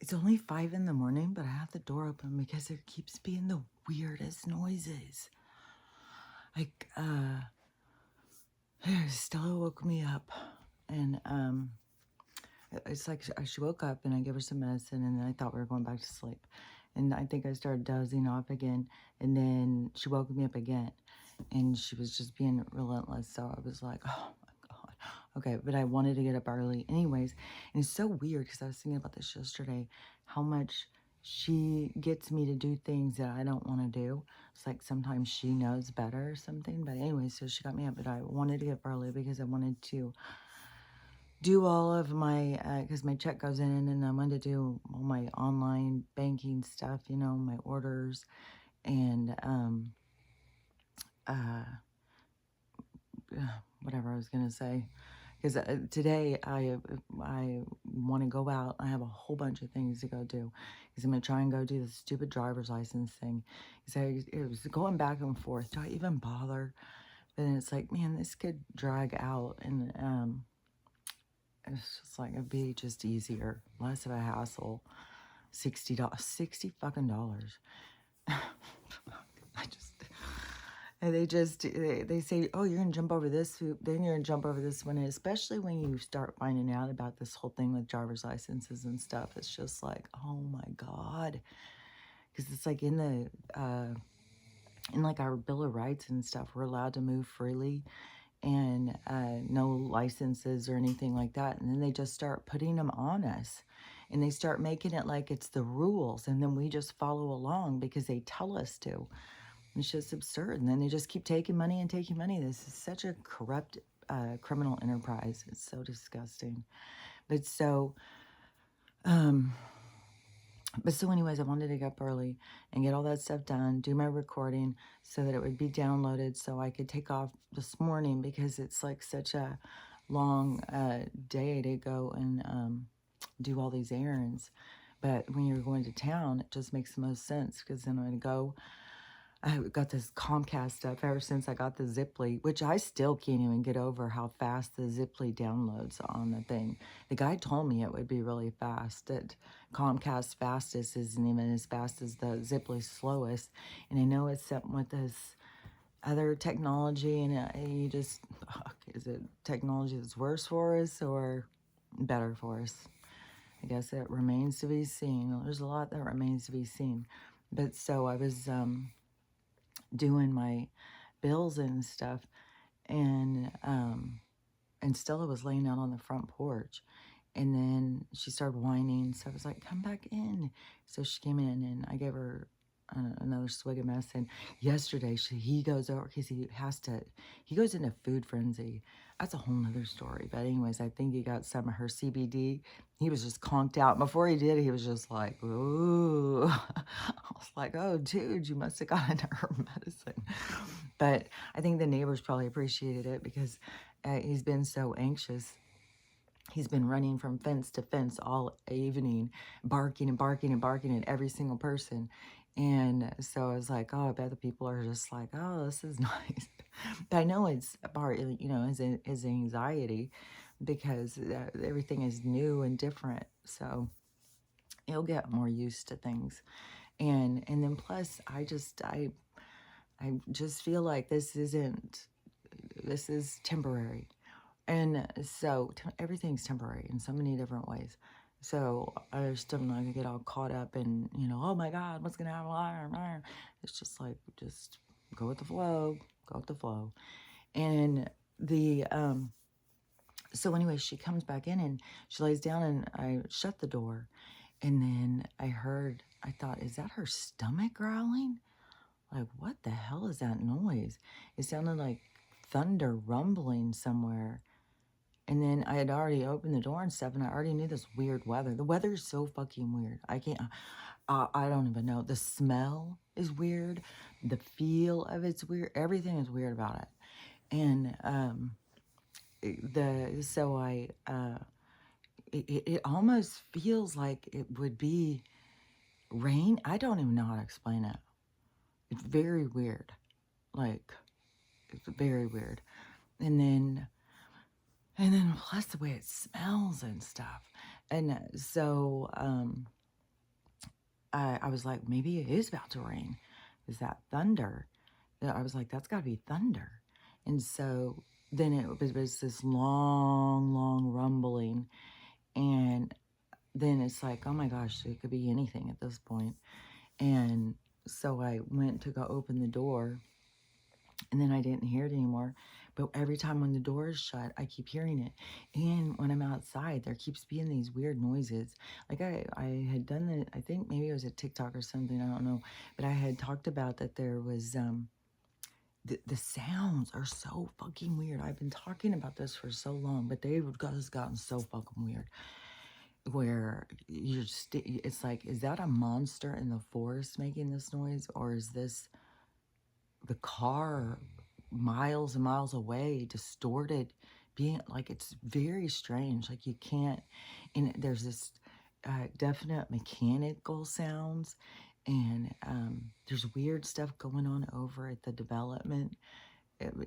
It's only 5 in the morning, but I have the door open because there keeps being the weirdest noises. Like, Stella woke me up, and it's like she woke up and I gave her some medicine, and then I thought we were going back to sleep. And I think I started dozing off again, and then she woke me up again, and she was just being relentless. So I was like, oh my God. Okay, but I wanted to get up early anyways. And it's so weird because I was thinking about this yesterday, how much she gets me to do things that I don't want to do. It's like sometimes she knows better or something. But anyway, so she got me up, but I wanted to get up early because I wanted to do all of my, because my check goes in, and I wanted to do all my online banking stuff, you know, my orders, and uh, whatever I was going to say. Because today I want to go out. I have a whole bunch of things to go do. Because I'm going to try and go do the stupid driver's license thing. Because it was going back and forth. Do I even bother? But then it's like, man, this could drag out. And it's just like, it'd be just easier. Less of a hassle. $60. $60 fucking dollars. I just... And they say, oh, you're going to jump over this hoop, then you're going to jump over this one. And especially when you start finding out about this whole thing with driver's licenses and stuff, it's just like, oh my God. Because it's like in like our Bill of Rights and stuff, we're allowed to move freely and no licenses or anything like that. And then they just start putting them on us. And they start making it like it's the rules. And then we just follow along because they tell us to. It's just absurd. And then they just keep taking money and taking money. This is such a corrupt criminal enterprise. It's so disgusting. But so, anyways, I wanted to get up early and get all that stuff done, do my recording so that it would be downloaded so I could take off this morning because it's like such a long day to go and do all these errands. But when you're going to town, it just makes the most sense because then I'm going to go. I got this Comcast stuff ever since I got the Ziply, which I still can't even get over how fast the Ziply downloads on the thing. The guy told me it would be really fast, that Comcast fastest isn't even as fast as the Ziply slowest. And I know it's something with this other technology, and you just, is it technology that's worse for us or better for us? I guess it remains to be seen. There's a lot that remains to be seen. But so I was doing my bills and stuff, and Stella was laying out on the front porch, and then she started whining, so I was like, come back in. So she came in, and I gave her another swig of medicine. Yesterday he goes over because he goes into food frenzy. That's a whole nother story, but anyways, I think he got some of her CBD. He was just conked out. Before he did, he was just like, ooh. I was like, oh dude, you must have gotten her medicine. But I think the neighbors probably appreciated it because he's been so anxious. He's been running from fence to fence all evening, barking and barking and barking at every single person. And so I was like, oh, I bet the people are just like, oh, this is nice. But I know it's part, you know, his anxiety because everything is new and different. So he'll get more used to things. And then plus, I just feel like this is temporary. And so everything's temporary in so many different ways. So I just am not going to get all caught up in, you know, oh my God, what's going to happen? It's just like, just go with the flow, go with the flow. And so anyway, she comes back in and she lays down, and I shut the door. And then I thought, is that her stomach growling? Like, what the hell is that noise? It sounded like thunder rumbling somewhere. And then I had already opened the door and stuff, and I already knew this weird weather. The weather is so fucking weird. I don't even know. The smell is weird. The feel of it's weird. Everything is weird about it. And it almost feels like it would be rain. I don't even know how to explain it. It's very weird. Like, it's very weird. And then plus the way it smells and stuff. And so I was like, maybe it is about to rain. Is that thunder? I was like, that's got to be thunder. And so then it was this long, long rumbling. And then it's like, oh my gosh, it could be anything at this point. And so I went to go open the door, and then I didn't hear it anymore. But every time when the door is shut, I keep hearing it. And when I'm outside, there keeps being these weird noises. Like I had done the, I think maybe it was a TikTok or something, I don't know. But I had talked about that there was, the sounds are so fucking weird. I've been talking about this for so long, but they've just gotten so fucking weird. Where you're just, it's like, is that a monster in the forest making this noise? Or is this the car miles and miles away, distorted, being like, it's very strange. Like you can't, and there's this definite mechanical sounds, and there's weird stuff going on over at the development.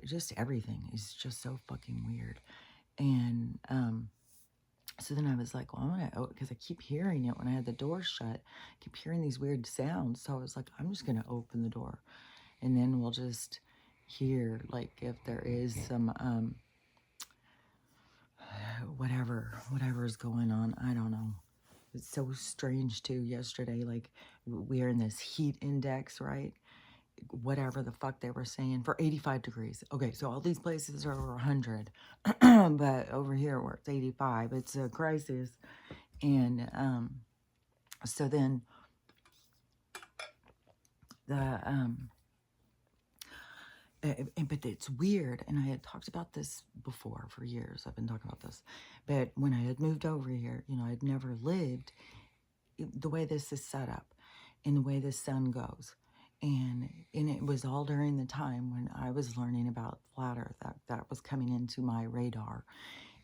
Just everything is just so fucking weird. And so then I was like, well, I'm gonna, because I keep hearing it when I had the door shut, I keep hearing these weird sounds. So I was like, I'm just gonna open the door, and then we'll just hear, like, if there is some whatever is going on. I don't know. It's so strange too. Yesterday, like, we are in this heat index, right? Whatever the fuck they were saying, for 85 degrees. Okay, so all these places are over 100, but over here where it's 85, it's a crisis. And so then the but it's weird, and I had talked about this before for years. I've been talking about this, but when I had moved over here, you know, I'd never lived the way this is set up, and the way the sun goes, and it was all during the time when I was learning about flat Earth, that was coming into my radar,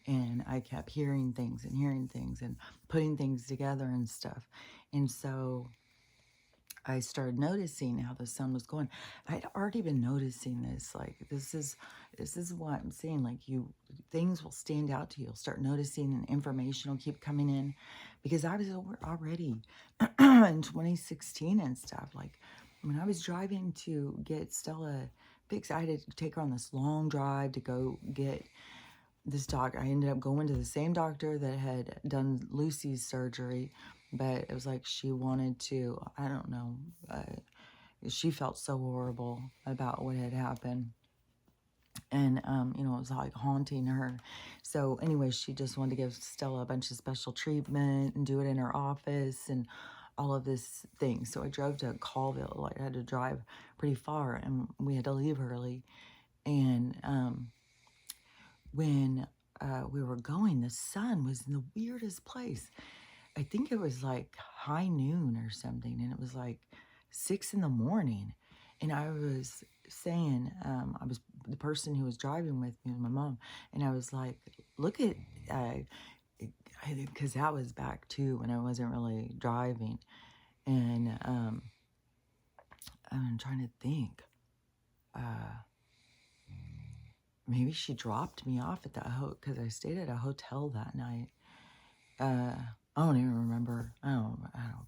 and I kept hearing things and putting things together and stuff, and so I started noticing how the sun was going. I'd already been noticing this. Like, this is what I'm saying. Like, things will stand out to you. You'll start noticing, and information will keep coming in, because I was already in 2016 and stuff. Like, when I was driving to get Stella fixed, I had to take her on this long drive to go get this doctor. I ended up going to the same doctor that had done Lucy's surgery, but it was like she wanted to, I don't know, she felt so horrible about what had happened. And, you know, it was like haunting her. So anyway, she just wanted to give Stella a bunch of special treatment and do it in her office and all of this thing. So I drove to Colville. Like, I had to drive pretty far, and we had to leave early. And when we were going, the sun was in the weirdest place. I think it was like high noon or something, and it was like 6 in the morning. And I was saying, I was the person who was driving with me, my mom, and I was like, look at, because that was back too when I wasn't really driving. And I'm trying to think. Maybe she dropped me off at the because I stayed at a hotel that night. I don't even remember. I don't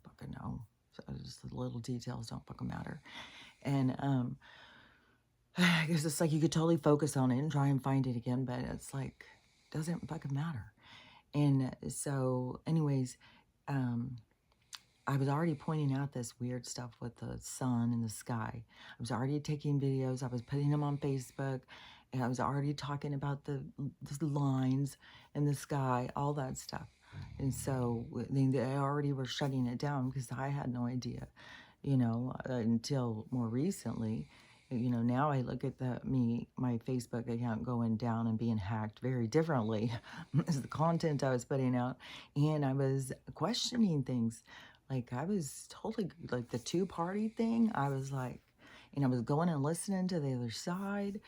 fucking know. So just the little details don't fucking matter. And I guess it's like you could totally focus on it and try and find it again, but it's like, doesn't fucking matter. And so, anyways, I was already pointing out this weird stuff with the sun and the sky. I was already taking videos. I was putting them on Facebook. And I was already talking about the lines in the sky, all that stuff. And so they already were shutting it down because I had no idea, you know, until more recently. You know, now I look at my Facebook account going down and being hacked very differently as the content I was putting out. And I was questioning things. Like, I was totally, like, the two-party thing, I was like, and I was going and listening to the other side.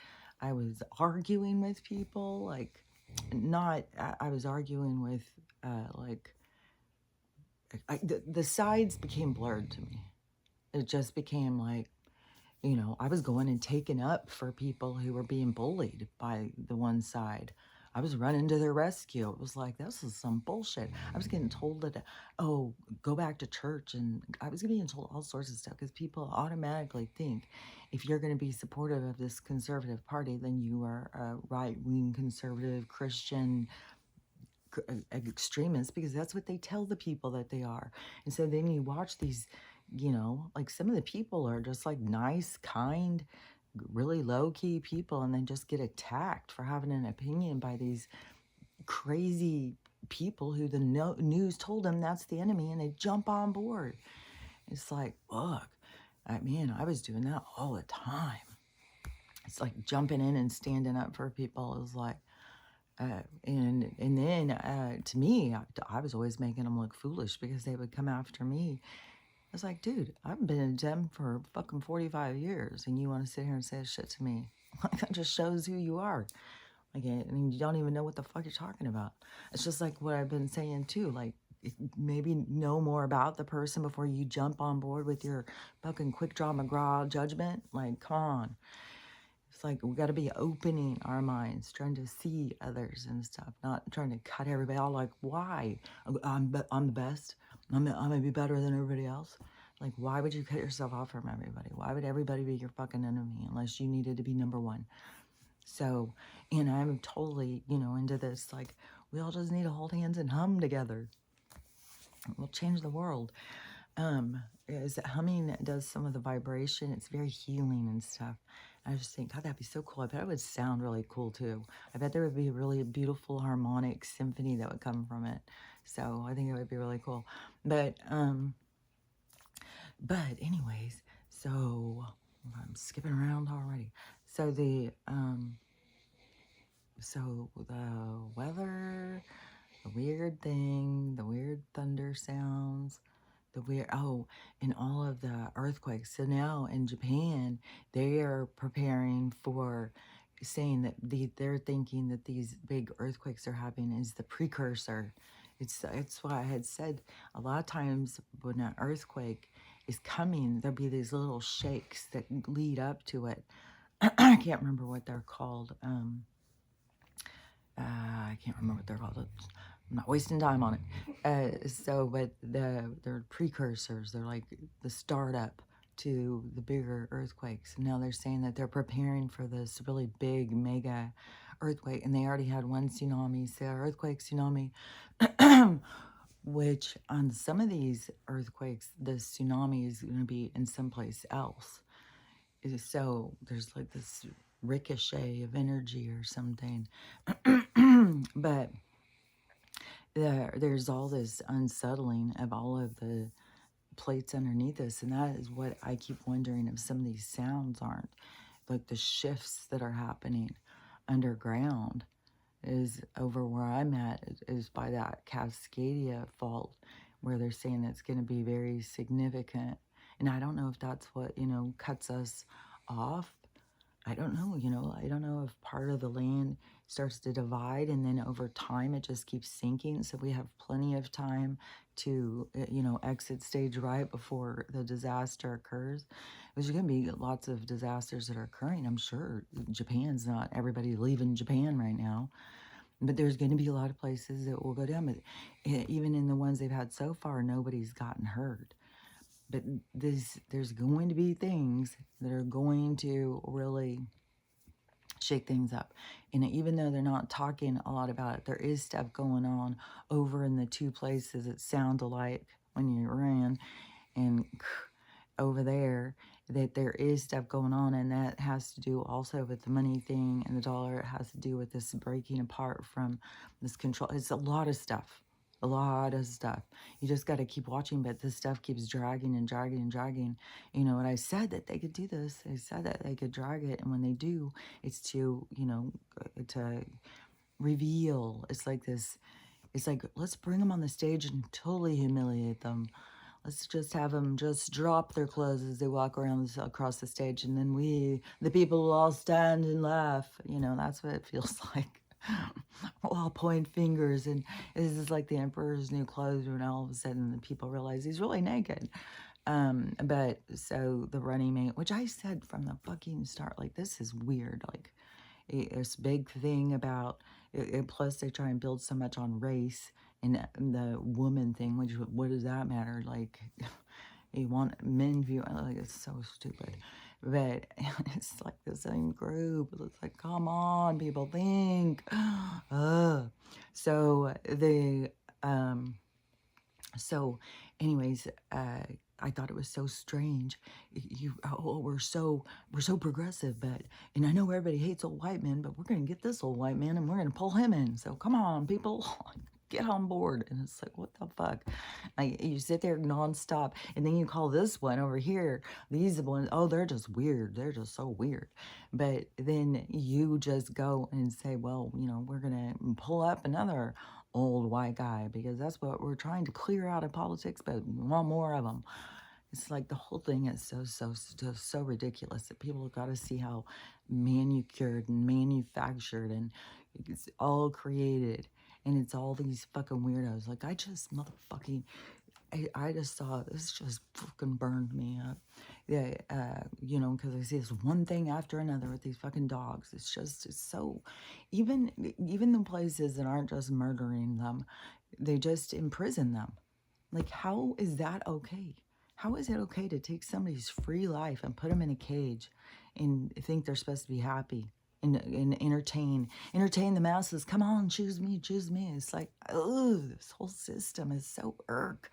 I was arguing with people, like, I was arguing with, like, the sides became blurred to me. It just became like, you know, I was going and taking up for people who were being bullied by the one side, I was running to their rescue. It was like, this is some bullshit. I was getting told that, oh, go back to church. And I was getting told all sorts of stuff because people automatically think if you're going to be supportive of this conservative party, then you are a right-wing conservative Christian extremists, because that's what they tell the people that they are. And so then you watch these, like some of the people are just like nice, kind, really low key people, and then just get attacked for having an opinion by these crazy people who the news told them that's the enemy, and they jump on board. It's like, look, I was doing that all the time. It's like jumping in and standing up for people. It was like, and then to me, I was always making them look foolish because they would come after me. I was like, dude, I've been in Dem for fucking 45 years, and you want to sit here and say shit to me? Like, that just shows who you are. Like, and you don't even know what the fuck you're talking about. It's just like what I've been saying too. Like, maybe know more about the person before you jump on board with your fucking quick draw McGraw judgment. Like, come on. It's like we got to be opening our minds, trying to see others and stuff, not trying to cut everybody out. Like, why? I'm the best. I'm gonna be better than everybody else. Like, why would you cut yourself off from everybody? Why would everybody be your fucking enemy unless you needed to be number one? So, and I'm totally, into this. Like, we all just need to hold hands and hum together. We'll change the world. Is that humming does some of the vibration. It's very healing and stuff. I just think, God, that'd be so cool. I bet it would sound really cool too. I bet there would be a really beautiful harmonic symphony that would come from it. So I think it would be really cool. But anyways, so I'm skipping around already. So the weather, the weird thing, the weird thunder sounds, and all of the earthquakes. So now in Japan, they are preparing for saying that they're thinking that these big earthquakes are happening is the precursor. It's why I had said a lot of times when an earthquake is coming, there'll be these little shakes that lead up to it. I can't remember what they're called. I can't remember what they're called. I'm not wasting time on it. But they're precursors. They're like the startup to the bigger earthquakes. And now they're saying that they're preparing for this really big, mega earthquake. And they already had one tsunami, so earthquake, tsunami, which on some of these earthquakes, the tsunami is going to be in someplace else. So there's like this ricochet of energy or something. But there's all this unsettling of all of the plates underneath us, and that is what I keep wondering if some of these sounds aren't like the shifts that are happening underground. Is over where I'm at is by that Cascadia fault, where they're saying it's going to be very significant, and I don't know if that's what cuts us off. I don't know, I don't know if part of the land starts to divide and then over time it just keeps sinking. So we have plenty of time to, exit stage right before the disaster occurs. There's going to be lots of disasters that are occurring. I'm sure Japan's not everybody leaving Japan right now, but there's going to be a lot of places that will go down. But even in the ones they've had so far, nobody's gotten hurt. But there's going to be things that are going to really shake things up. And even though they're not talking a lot about it, there is stuff going on over in the two places that sound alike when you ran and over there, that there is stuff going on, and that has to do also with the money thing and the dollar. It has to do with this breaking apart from this control. It's a lot of stuff. A lot of stuff. You just got to keep watching, but this stuff keeps dragging and dragging and dragging. And I said that they could do this. I said that they could drag it, and when they do, it's to, to reveal. It's like this. It's like, let's bring them on the stage and totally humiliate them. Let's just have them just drop their clothes as they walk around across the stage, and then the people, will all stand and laugh. That's what it feels like. We'll all point fingers, and this is like the emperor's new clothes when all of a sudden the people realize he's really naked. But so the running mate, which I said from the fucking start, like, this is weird. Like, this big thing about Plus, they try and build so much on race and the woman thing, which what does that matter? Like, you want men view, like, it's so stupid. But it's like the same group. It's like, come on, people, think. Ugh. So um, so, anyways, I thought it was so strange. We're so progressive, but and I know everybody hates old white men, but we're gonna get this old white man and we're gonna pull him in. So come on, people, get on board. And it's like, what the fuck? Like, you sit there nonstop, and then you call this one over here. These ones, oh, they're just weird. They're just so weird. But then you just go and say, well, we're gonna pull up another old white guy because that's what we're trying to clear out of politics, but we want more of them. It's like the whole thing is so ridiculous that people have got to see how manicured and manufactured and it's all created. And it's all these fucking weirdos. Like, I just motherfucking, I just saw this just fucking burned me up. Yeah, because I see this one thing after another with these fucking dogs. It's so, even the places that aren't just murdering them, they just imprison them. Like, how is that okay? How is it okay to take somebody's free life and put them in a cage and think they're supposed to be happy and entertain the masses? Come on, choose me, choose me. It's like, oh, this whole system is so irk.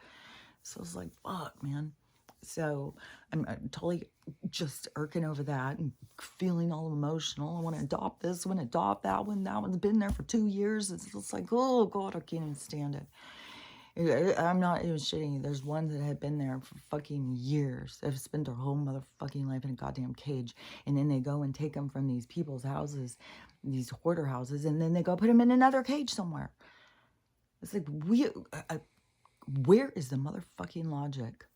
So it's like, fuck, man. So I'm totally just irking over that and feeling all emotional. I want to adopt this one, adopt that one. That one's been there for 2 years. It's just like, oh, God, I can't even stand it. I'm not even shitting you. There's ones that have been there for fucking years. They've spent their whole motherfucking life in a goddamn cage. And then they go and take them from these people's houses, these hoarder houses, and then they go put them in another cage somewhere. It's like, where is the motherfucking logic?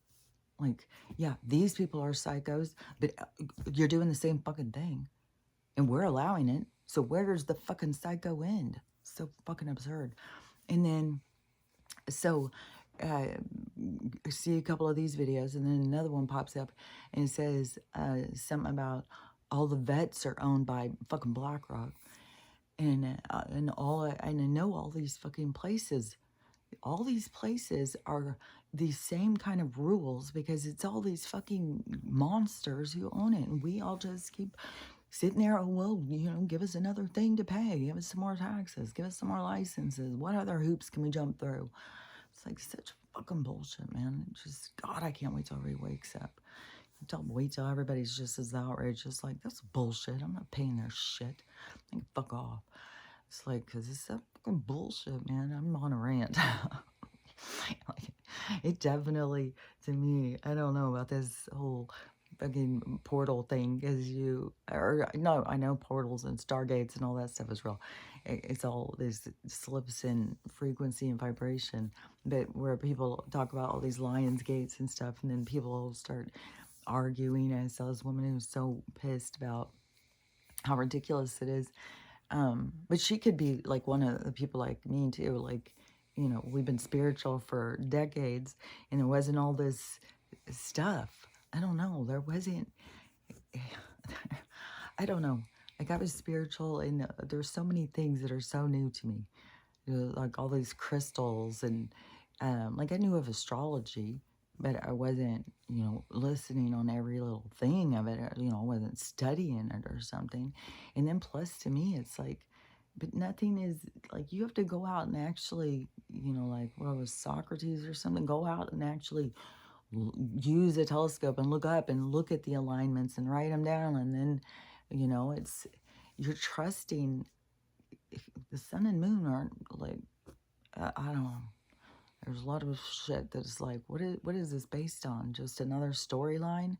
Like, yeah, these people are psychos, but you're doing the same fucking thing. And we're allowing it. So where does the fucking psycho end? So fucking absurd. And then, so I see a couple of these videos, and then another one pops up, and it says something about all the vets are owned by fucking BlackRock. And I know all these fucking places. All these places are the same kind of rules because it's all these fucking monsters who own it. And we all just keep sitting there, oh, well, give us another thing to pay. Give us some more taxes. Give us some more licenses. What other hoops can we jump through? It's like such fucking bullshit, man. Just, God, I can't wait till everybody wakes up. Don't wait till everybody's just as outrageous. Like, that's bullshit. I'm not paying their shit. Like, fuck off. It's like, because it's that fucking bullshit, man. I'm on a rant. Like, it definitely, to me, I don't know about this whole fucking portal thing, because no, I know portals and stargates and all that stuff is real. It's all, there's slips in frequency and vibration, but where people talk about all these lions gates and stuff, and then people start arguing. I saw this woman who was so pissed about how ridiculous it is. But she could be like one of the people like me too. Like, we've been spiritual for decades and there wasn't all this stuff. I don't know. There wasn't, I don't know. Like, I was spiritual and there's so many things that are so new to me. Like all these crystals and like I knew of astrology, but I wasn't, listening on every little thing of it. I wasn't studying it or something. And then plus to me, it's like, but nothing is like, you have to go out and actually, like what was Socrates or something, go out and actually use a telescope and look at the alignments and write them down. And then, it's, you're trusting. If the sun and moon aren't like, I don't know. There's a lot of shit that's like, what is this based on? Just another storyline?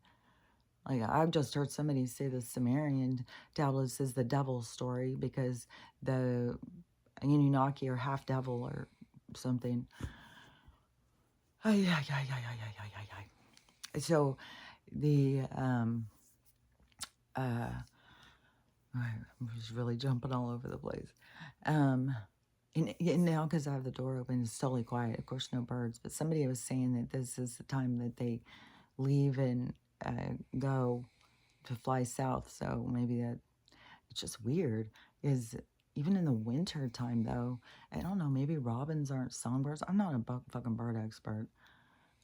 Like, I've just heard somebody say the Sumerian tablets is the devil's story because the Anunnaki are half devil or something. So the I'm just really jumping all over the place. And now, because I have the door open, it's totally quiet. Of course, no birds. But somebody was saying that this is the time that they leave and go to fly south. So maybe that, it's just weird. Is even in the winter time, though, I don't know, maybe robins aren't songbirds. I'm not a fucking bird expert.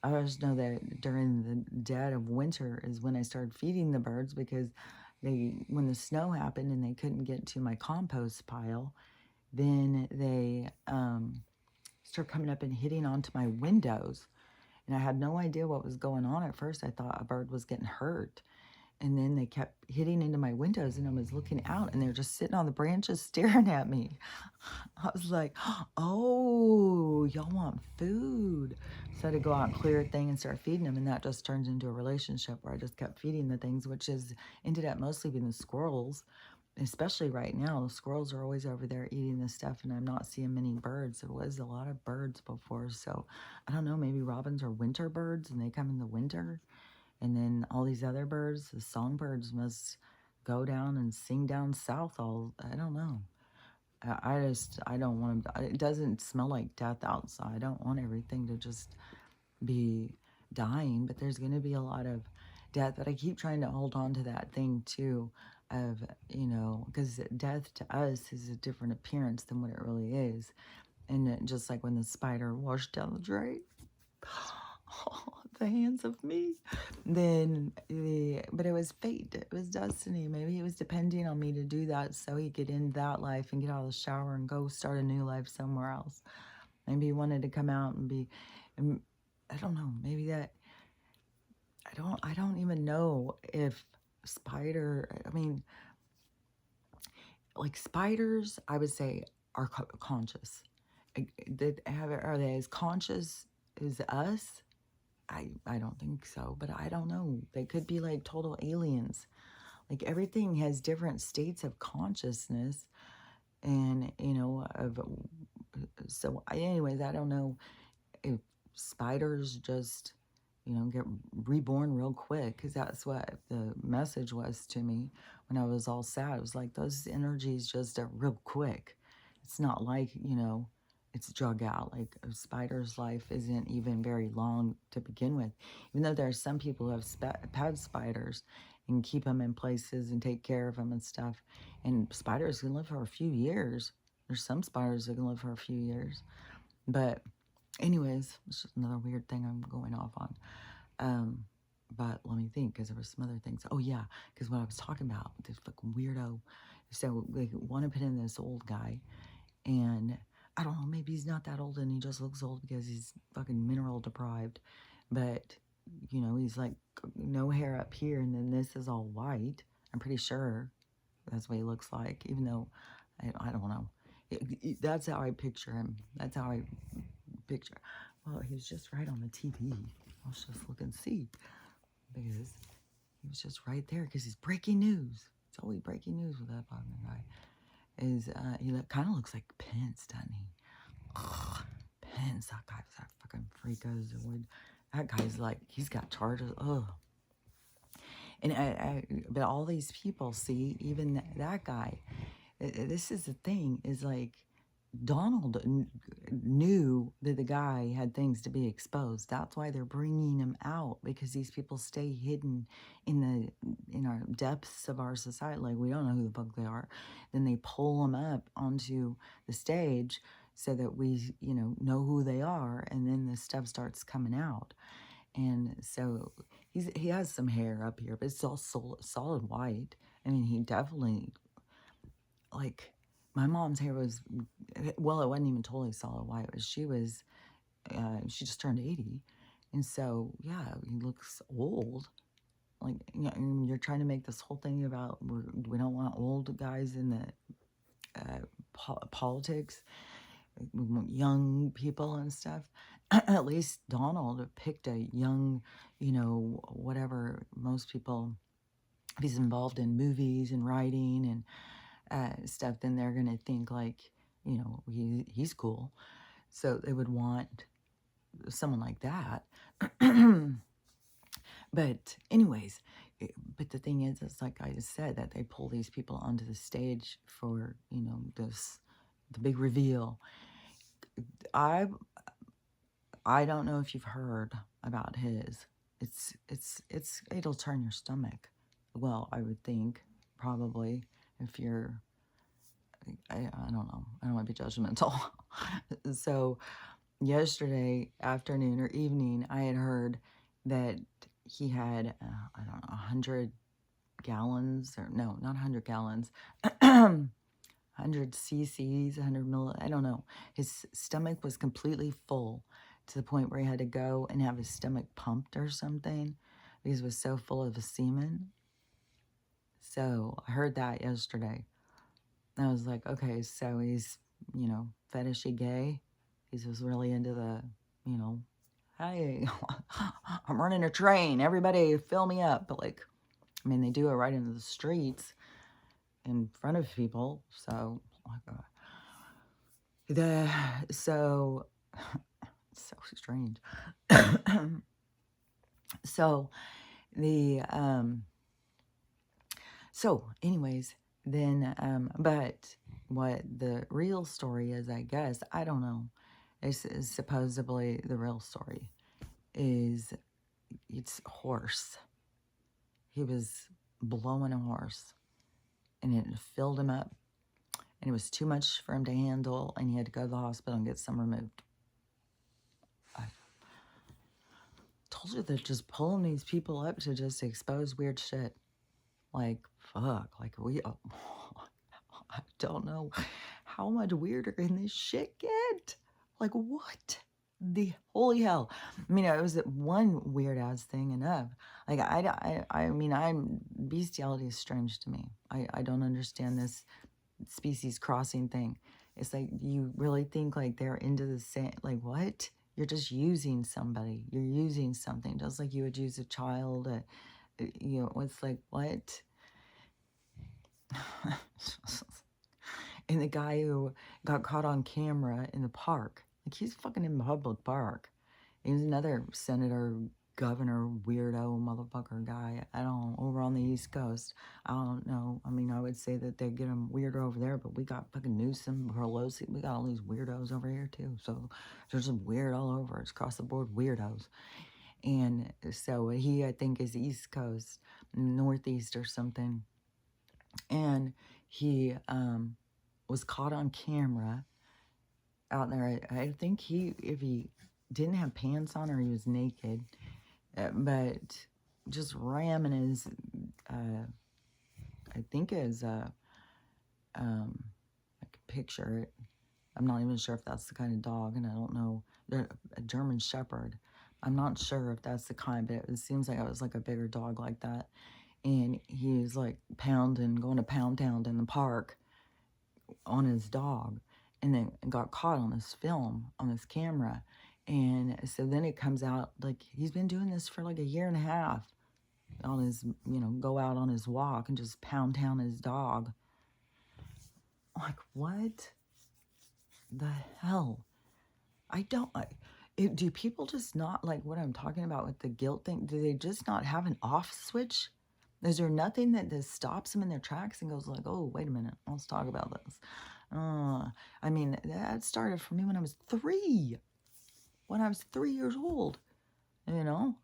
I just know that during the dead of winter is when I started feeding the birds because when the snow happened and they couldn't get to my compost pile, then they started coming up and hitting onto my windows. And I had no idea what was going on at first. I thought a bird was getting hurt. And then they kept hitting into my windows, and I was looking out, and they're just sitting on the branches staring at me. I was like, oh, y'all want food. So I had to go out and clear a thing and start feeding them, and that just turns into a relationship where I just kept feeding the things, which is ended up mostly being the squirrels. Especially right now, the squirrels are always over there eating this stuff, and I'm not seeing many birds. There was a lot of birds before, so I don't know, maybe robins are winter birds, and they come in the winter. And then all these other birds, the songbirds, must go down and sing down south all, I don't know. I don't want them, it doesn't smell like death outside. I don't want everything to just be dying, but there's going to be a lot of death. But I keep trying to hold on to that thing too of, because death to us is a different appearance than what it really is. And just like when the spider washed down the drain, the hands of me. But it was fate. It was destiny. Maybe he was depending on me to do that so he could end that life and get out of the shower and go start a new life somewhere else. Maybe he wanted to come out and be, I don't know, maybe that, I don't even know if like spiders, I would say are conscious. Are they as conscious as us? I don't think so, but I don't know. They could be like total aliens. Like everything has different states of consciousness, and so anyways, I don't know if spiders just get reborn real quick, because that's what the message was to me when I was all sad. It was like those energies just are real quick. It's not like it's drug out. Like a spider's life isn't even very long to begin with, even though there are some people who have had spiders and keep them in places and take care of them and stuff, and spiders can live for a few years. There's some spiders that can live for a few years. But anyways, it's just another weird thing I'm going off on. But let me think, because there were some other things. Oh yeah, because what I was talking about, this fucking weirdo. So they want to put in this old guy, and I don't know, maybe he's not that old and he just looks old because he's fucking mineral deprived. But he's like no hair up here, and then this is all white. I'm pretty sure that's what he looks like, even though I don't know. That's how I picture him. That's how I picture. Well, he was just right on the TV. Let's just look and see, because he was just right there, because he's breaking news. It's always breaking news with that fucking guy. He kind of looks like Pence, doesn't he? Ugh, Pence, that guy's that fucking freakazoid. That guy's like, he's got charges. Ugh. And but all these people, see, even that guy, this is the thing, is like, Donald knew that the guy had things to be exposed. That's why they're bringing him out, because these people stay hidden in our depths of our society. Like, we don't know who the fuck they are. Then they pull them up onto the stage so that we, know who they are, and then the stuff starts coming out. And so he has some hair up here, but it's all solid white. I mean, he definitely, like, my mom's hair was, well, it wasn't even totally solid white. She just turned 80. And so, yeah, he looks old. Like, and you're trying to make this whole thing about we don't want old guys in the politics. We want young people and stuff. At least Donald picked a young, whatever. Most people, if he's involved in movies and writing and stuff, then they're going to think like, he's cool. So they would want someone like that. But anyways, but the thing is, it's like I just said, that they pull these people onto the stage for, the big reveal. I don't know if you've heard about his. It'll turn your stomach. Well, I would think, probably, if you're I don't know. I don't want to be judgmental. So yesterday afternoon or evening, I had heard that he had, I don't know, 100 gallons, or no, not 100 gallons, 100 cc's, 100 mill, I don't know. His stomach was completely full to the point where he had to go and have his stomach pumped or something because it was so full of semen. So I heard that yesterday. I was like, okay, so he's, fetishy gay. He's just really into the, hey, I'm running a train. Everybody fill me up. But like, I mean, they do it right into the streets in front of people. So, like, so strange. So the, so anyways, then, but what the real story is, I guess, I don't know, is supposedly the real story is it's horse. He was blowing a horse and it filled him up and it was too much for him to handle and he had to go to the hospital and get some removed. I told you they're just pulling these people up to just expose weird shit. Like, fuck, like I don't know how much weirder can this shit get? Like, what? The holy hell. I mean, it was one weird ass thing enough. Like, I mean, bestiality is strange to me. I don't understand this species crossing thing. It's like, you really think like they're into the same, like, what? You're just using somebody. You're using something, just like you would use a child. It's like, what? And the guy who got caught on camera in the park, like, he's fucking in the public park. He's another senator, governor, weirdo, motherfucker guy. I don't know, over on the East Coast. I don't know. I mean, I would say that they get him weirder over there, but we got fucking Newsom, Pelosi. We got all these weirdos over here, too. So there's just weird all over. It's across the board weirdos. And so he, I think, is East Coast, Northeast or something. And he was caught on camera out there. I think if he didn't have pants on or he was naked, but just ramming his, I think his, I can picture it. I'm not even sure if that's the kind of dog, and I don't know. They're a German Shepherd. I'm not sure if that's the kind, but it seems like it was like a bigger dog like that. And he's like going to pound town in the park on his dog, and then got caught on this film, on this camera. And so then it comes out, like, he's been doing this for like a year and a half on his, go out on his walk and just pound town his dog. Like, what the hell? Do people just not, like what I'm talking about with the guilt thing, do they just not have an off switch? Is there nothing that just stops them in their tracks and goes like, oh, wait a minute, let's talk about this? I mean, that started for me when I was 3. When I was 3 years old, I can't,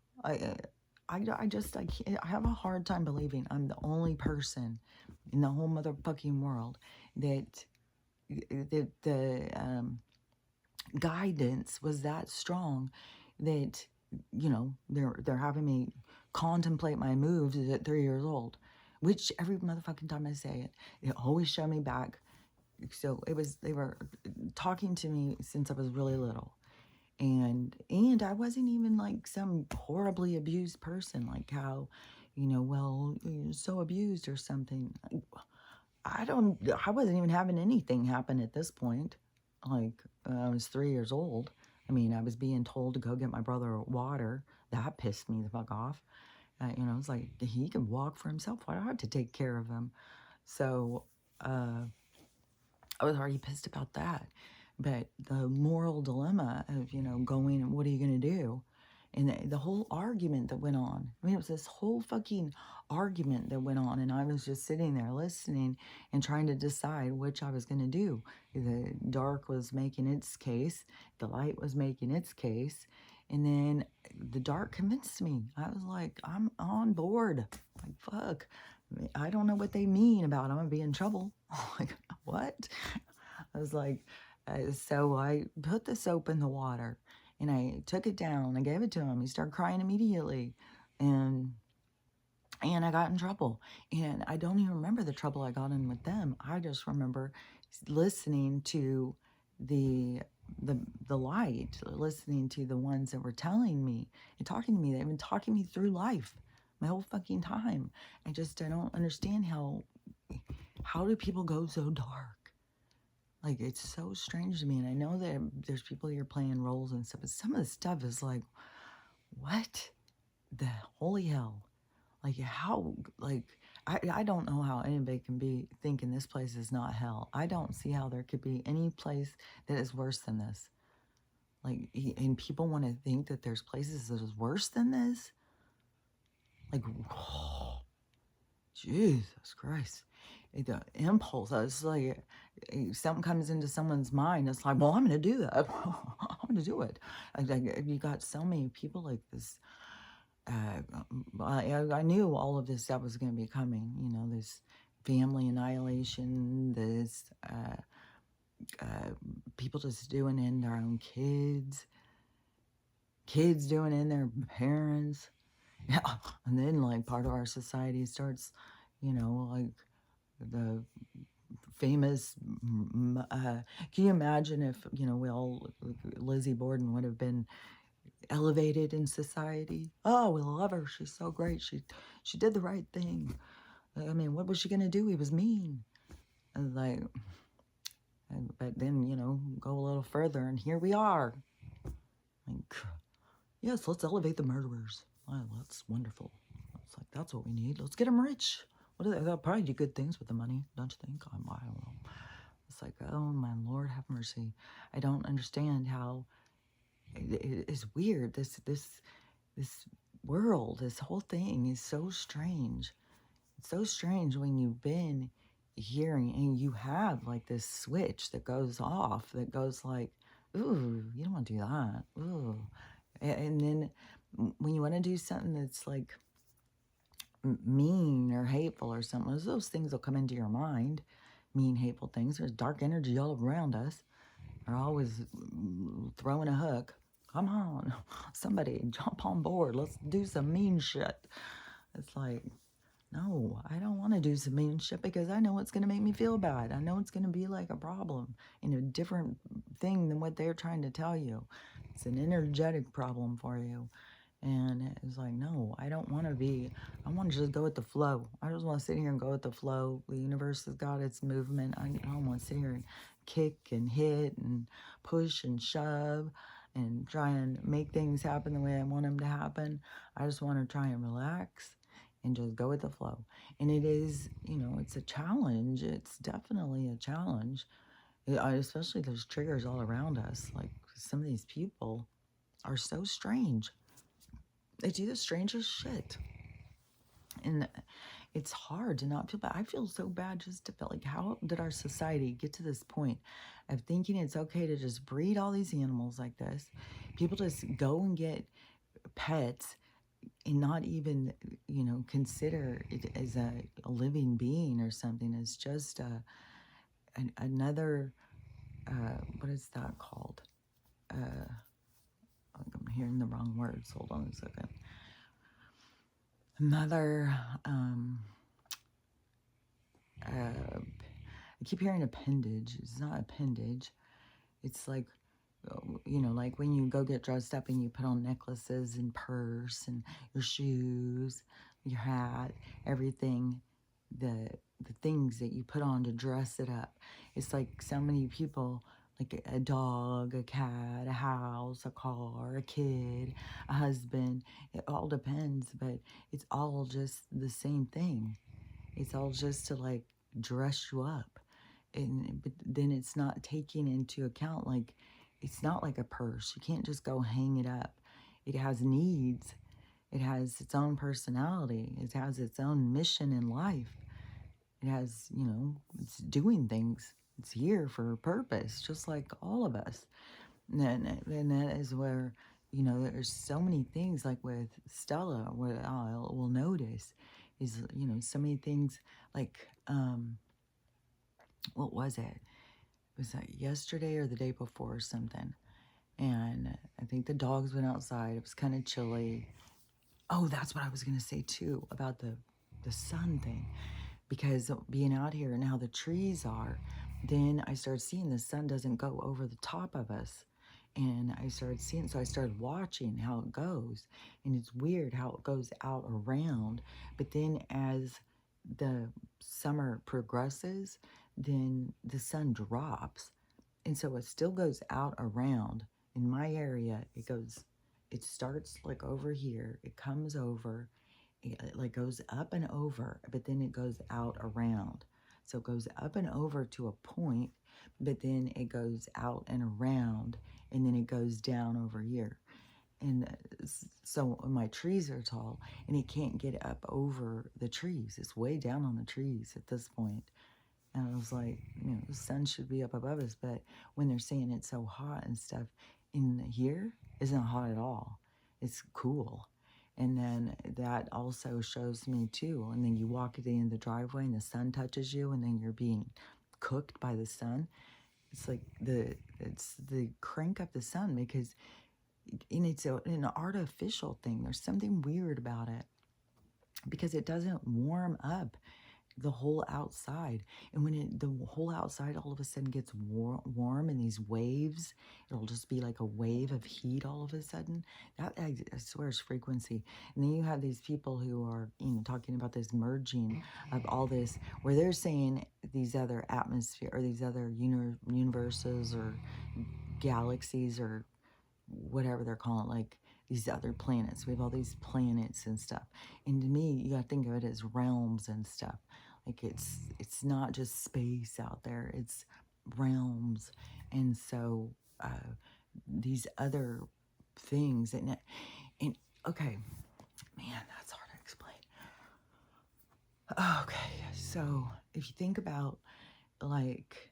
I have a hard time believing I'm the only person in the whole motherfucking world that the guidance was that strong that, they're having me contemplate my moves at 3 years old, which every motherfucking time I say it always show me back. So they were talking to me since I was really little. And I wasn't even like some horribly abused person, like how, well, you're so abused or something. I wasn't even having anything happen at this point. Like, I was 3 years old. I mean, I was being told to go get my brother water. That pissed me the fuck off. It's like, he can walk for himself. Why do I have to take care of him? So, I was already pissed about that. But the moral dilemma of, going and what are you going to do? And the whole argument that went on. I mean, it was this whole fucking argument that went on. And I was just sitting there listening and trying to decide which I was going to do. The dark was making its case. The light was making its case. And then the dark convinced me. I was like, I'm on board. Like, fuck. I don't know what they mean about I'm going to be in trouble. Like, what? I was like, so I put the soap in the water and I took it down. I gave it to him. He started crying immediately. And I got in trouble. And I don't even remember the trouble I got in with them. I just remember listening to the the light, listening to the ones that were telling me and talking to me. They've been talking me through life my whole fucking time. I don't understand how do people go so dark? Like, it's so strange to me. And I know that there's people here playing roles and stuff, but some of the stuff is like, what the holy hell? Like, how, like, I don't know how anybody can be thinking this place is not hell. I don't see how there could be any place that is worse than this. Like, and people want to think that there's places that is worse than this. Like, oh, Jesus Christ. The impulse, it's like something comes into someone's mind. It's like, well, I'm going to do that. I'm going to do it. Like, you got so many people like this. I knew all of this stuff was going to be coming. You know, this family annihilation, this people just doing in their own kids doing in their parents. Yeah, and then like part of our society starts, you know, like the famous. Can you imagine if we all Lizzie Borden would have been elevated in society? Oh, we love her. She's so great. She did the right thing. I mean, what was she gonna do? He was mean. And like, but then go a little further, and here we are. Like, yes, let's elevate the murderers. Oh, that's wonderful. It's like that's what we need. Let's get them rich. What are they? They'll probably do good things with the money, don't you think? I don't know. It's like, oh my Lord, have mercy. I don't understand how it is weird. This world, this whole thing is so strange. It's so strange when you've been hearing and you have like this switch that goes off that goes like, ooh, you don't want to do that. Ooh. And then when you want to do something that's like mean or hateful or something, those things will come into your mind. Mean, hateful things. There's dark energy all around us. They're always throwing a hook. Come on, somebody jump on board. Let's do some mean shit. It's like, no, I don't want to do some mean shit because I know it's going to make me feel bad. I know it's going to be like a problem and a different thing than what they're trying to tell you. It's an energetic problem for you. And it's like, no, I don't want to be, I want to just go with the flow. I just want to sit here and go with the flow. The universe has got its movement. I don't want to sit here and kick and hit and push and shove and try and make things happen the way I want them to happen. I just want to try and relax and just go with the flow. And it is, it's a challenge. It's definitely a challenge. Especially there's triggers all around us. Like some of these people are so strange. They do the strangest shit. And it's hard to not feel bad. I feel so bad just to feel like, how did our society get to this point of thinking it's okay to just breed all these animals like this? People just go and get pets and not even, consider it as a living being or something. It's just another, what is that called? I'm hearing the wrong words. Hold on a second. Another, I keep hearing appendage. It's not appendage. It's like, like when you go get dressed up and you put on necklaces and purse and your shoes, your hat, everything, the things that you put on to dress it up. It's like so many people, like a dog, a cat, a house, a car, a kid, a husband. It all depends, but it's all just the same thing. It's all just to like dress you up. But then it's not taking into account, like, it's not like a purse. You can't just go hang it up. It has needs. It has its own personality. It has its own mission in life. It has, it's doing things. It's here for a purpose, just like all of us. And that is where, there's so many things, like with Stella, what I will notice is, so many things like, what was it? Was that yesterday or the day before or something? And I think the dogs went outside. It was kind of chilly. Oh, that's what I was going to say too about the sun thing. Because being out here and how the trees are, then I started seeing the sun doesn't go over the top of us. And I started seeing, so I started watching how it goes. And it's weird how it goes out around. But then as the summer progresses, then the sun drops. And so it still goes out around. In my area, it starts like over here, it comes over, it like goes up and over, but then it goes out around. So it goes up and over to a point, but then it goes out and around, and then it goes down over here. And so my trees are tall, and it can't get up over the trees. It's way down on the trees at this point. And I was like, the sun should be up above us, but when they're saying it's so hot and stuff, in here isn't hot at all. It's cool. And then that also shows me too. And then you walk at the end of the driveway and the sun touches you, and then you're being cooked by the sun. It's like it's the crank up the sun, because and it's an artificial thing. There's something weird about it because it doesn't warm up the whole outside. And when the whole outside all of a sudden gets warm in these waves, it'll just be like a wave of heat all of a sudden. That, I swear, is frequency. And then you have these people who are, talking about this merging of all this, where they're saying these other atmosphere or these other universes or galaxies or whatever they're calling, like these other planets. We have all these planets and stuff. And to me, you gotta think of it as realms and stuff. Like it's not just space out there, it's realms. And so these other things and okay, man, that's hard to explain. Okay, so if you think about, like,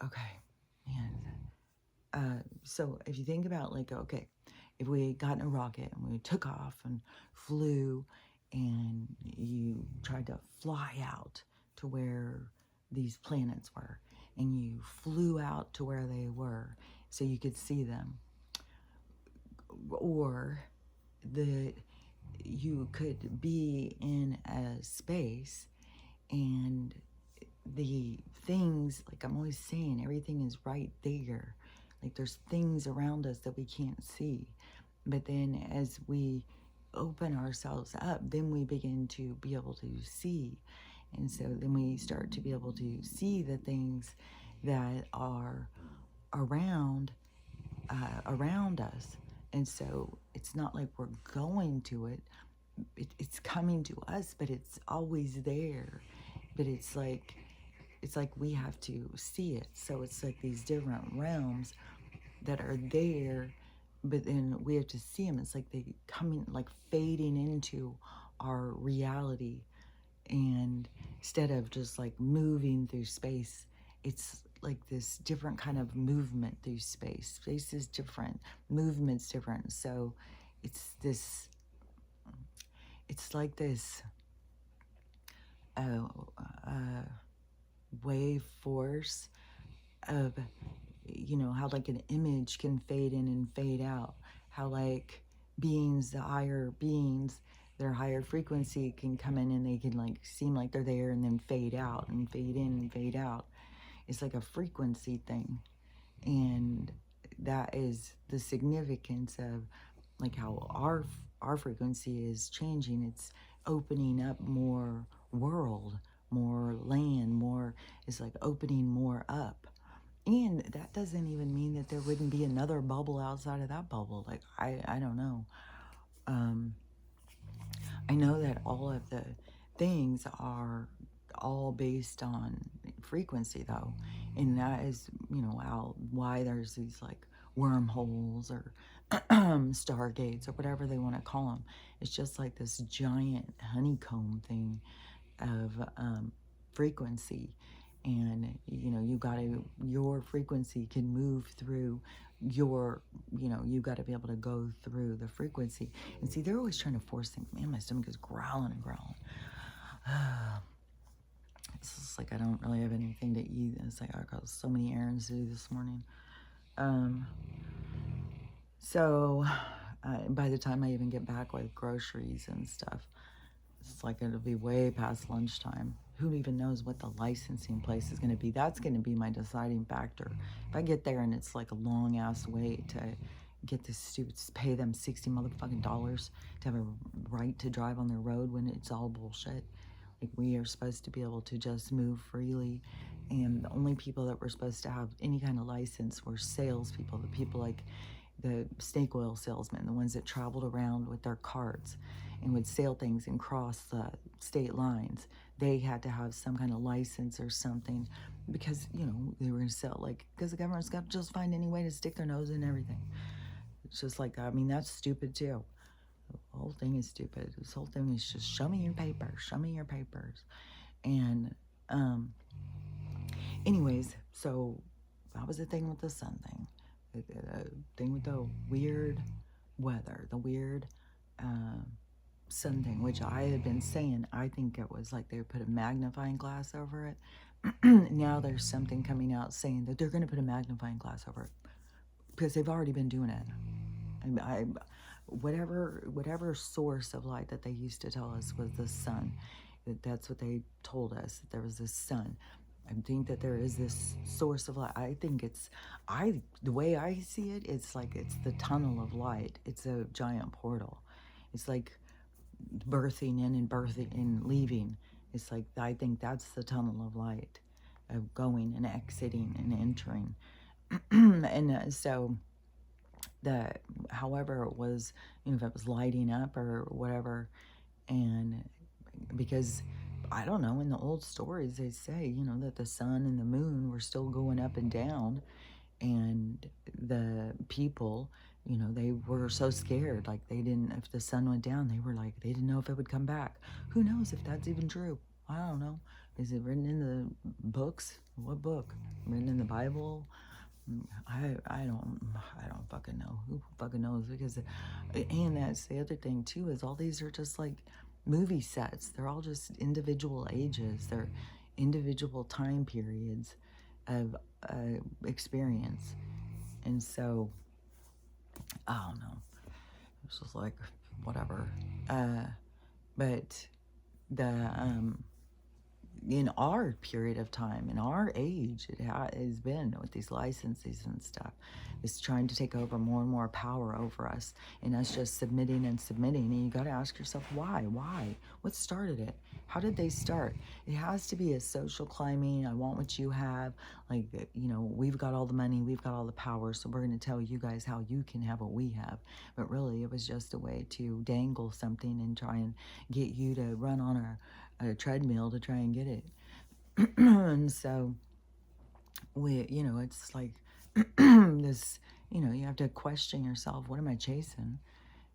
okay, man, so if you think about, like, okay, if we got in a rocket and we took off and flew, and you tried to fly out to where these planets were, and you flew out to where they were so you could see them, or that you could be in a space and the things, like I'm always saying, everything is right there. Like there's things around us that we can't see. But then as we open ourselves up, then we begin to be able to see. And so then we start to be able to see the things that are around around us. And so it's not like we're going to it, it's coming to us, but it's always there. But it's like we have to see it. So it's like these different realms that are there, but then we have to see them. It's like they coming, like fading into our reality. And instead of just like moving through space, it's like this different kind of movement through space. Space is different, movement's different. So it's this, it's like this uh, uh, wave force of, how like an image can fade in and fade out, how like beings, the higher beings, their higher frequency can come in and they can like seem like they're there and then fade out and fade in and fade out. It's like a frequency thing. And that is the significance of like how our frequency is changing. It's opening up more world, more land, more, it's like opening more up. And that doesn't even mean that there wouldn't be another bubble outside of that bubble. Like, I don't know. I know that all of the things are all based on frequency, though. And that is, why there's these like wormholes or stargates or whatever they want to call them. It's just like this giant honeycomb thing of frequency. And your frequency can move through you got to be able to go through the frequency. And see, they're always trying to force things. Man, my stomach is growling and growling. It's just like I don't really have anything to eat. It's like I got so many errands to do this morning. Um, so by the time I even get back with groceries and stuff, it's like it'll be way past lunchtime. Who even knows what the licensing place is going to be? That's going to be my deciding factor. If I get there and it's like a long ass wait to get this stupid, pay them 60 motherfucking dollars to have a right to drive on their road when it's all bullshit. Like, we are supposed to be able to just move freely, and the only people that were supposed to have any kind of license were salespeople, the people like the snake oil salesmen, the ones that traveled around with their carts and would sell things and cross the state lines. They had to have some kind of license or something because, you know, they were going to sell, like, because the government's got to just find any way to stick their nose in everything. It's just like, I mean, that's stupid too. The whole thing is stupid. This whole thing is just show me your papers, show me your papers. And, anyways, so that was the thing with the sun thing. The thing with the weird weather, the weird sun thing, which I had been saying, I think it was like they put a magnifying glass over it. Now there's something coming out saying that they're going to put a magnifying glass over it because they've already been doing it. Whatever source of light that they used to tell us was the sun, that's what they told us, that there was this sun. I think that there is this source of light. I think the way I see it, it's like it's the tunnel of light. It's a giant portal. It's like birthing in and birthing and leaving. It's like, I think that's the tunnel of light, of going and exiting and entering. And so however it was, you know, if it was lighting up or whatever, and because I don't know, in the old stories they say, you know, that the sun and the moon were still going up and down, and the people, you know, they were so scared, like they didn't, if the sun went down, they were like, they didn't know if it would come back. Who knows if that's even true? I don't know. Is it written in the books? What book? Written in the Bible? I don't fucking know. Who fucking knows? Because, and that's the other thing too, is all these are just like movie sets. They're all just individual ages. They're individual time periods of experience. And so, I don't know. It's just like whatever. But the in our period of time, in our age, it has been with these licenses and stuff, is trying to take over more and more power over us, and us just submitting and submitting. And you got to ask yourself, why? What started it? How did they start? It has to be a social climbing. I want what you have. Like, you know, we've got all the money, we've got all the power, so we're going to tell you guys how you can have what we have. But really, it was just a way to dangle something and try and get you to run on a treadmill to try and get it. And so you know, it's like this, you know, you have to question yourself, what am I chasing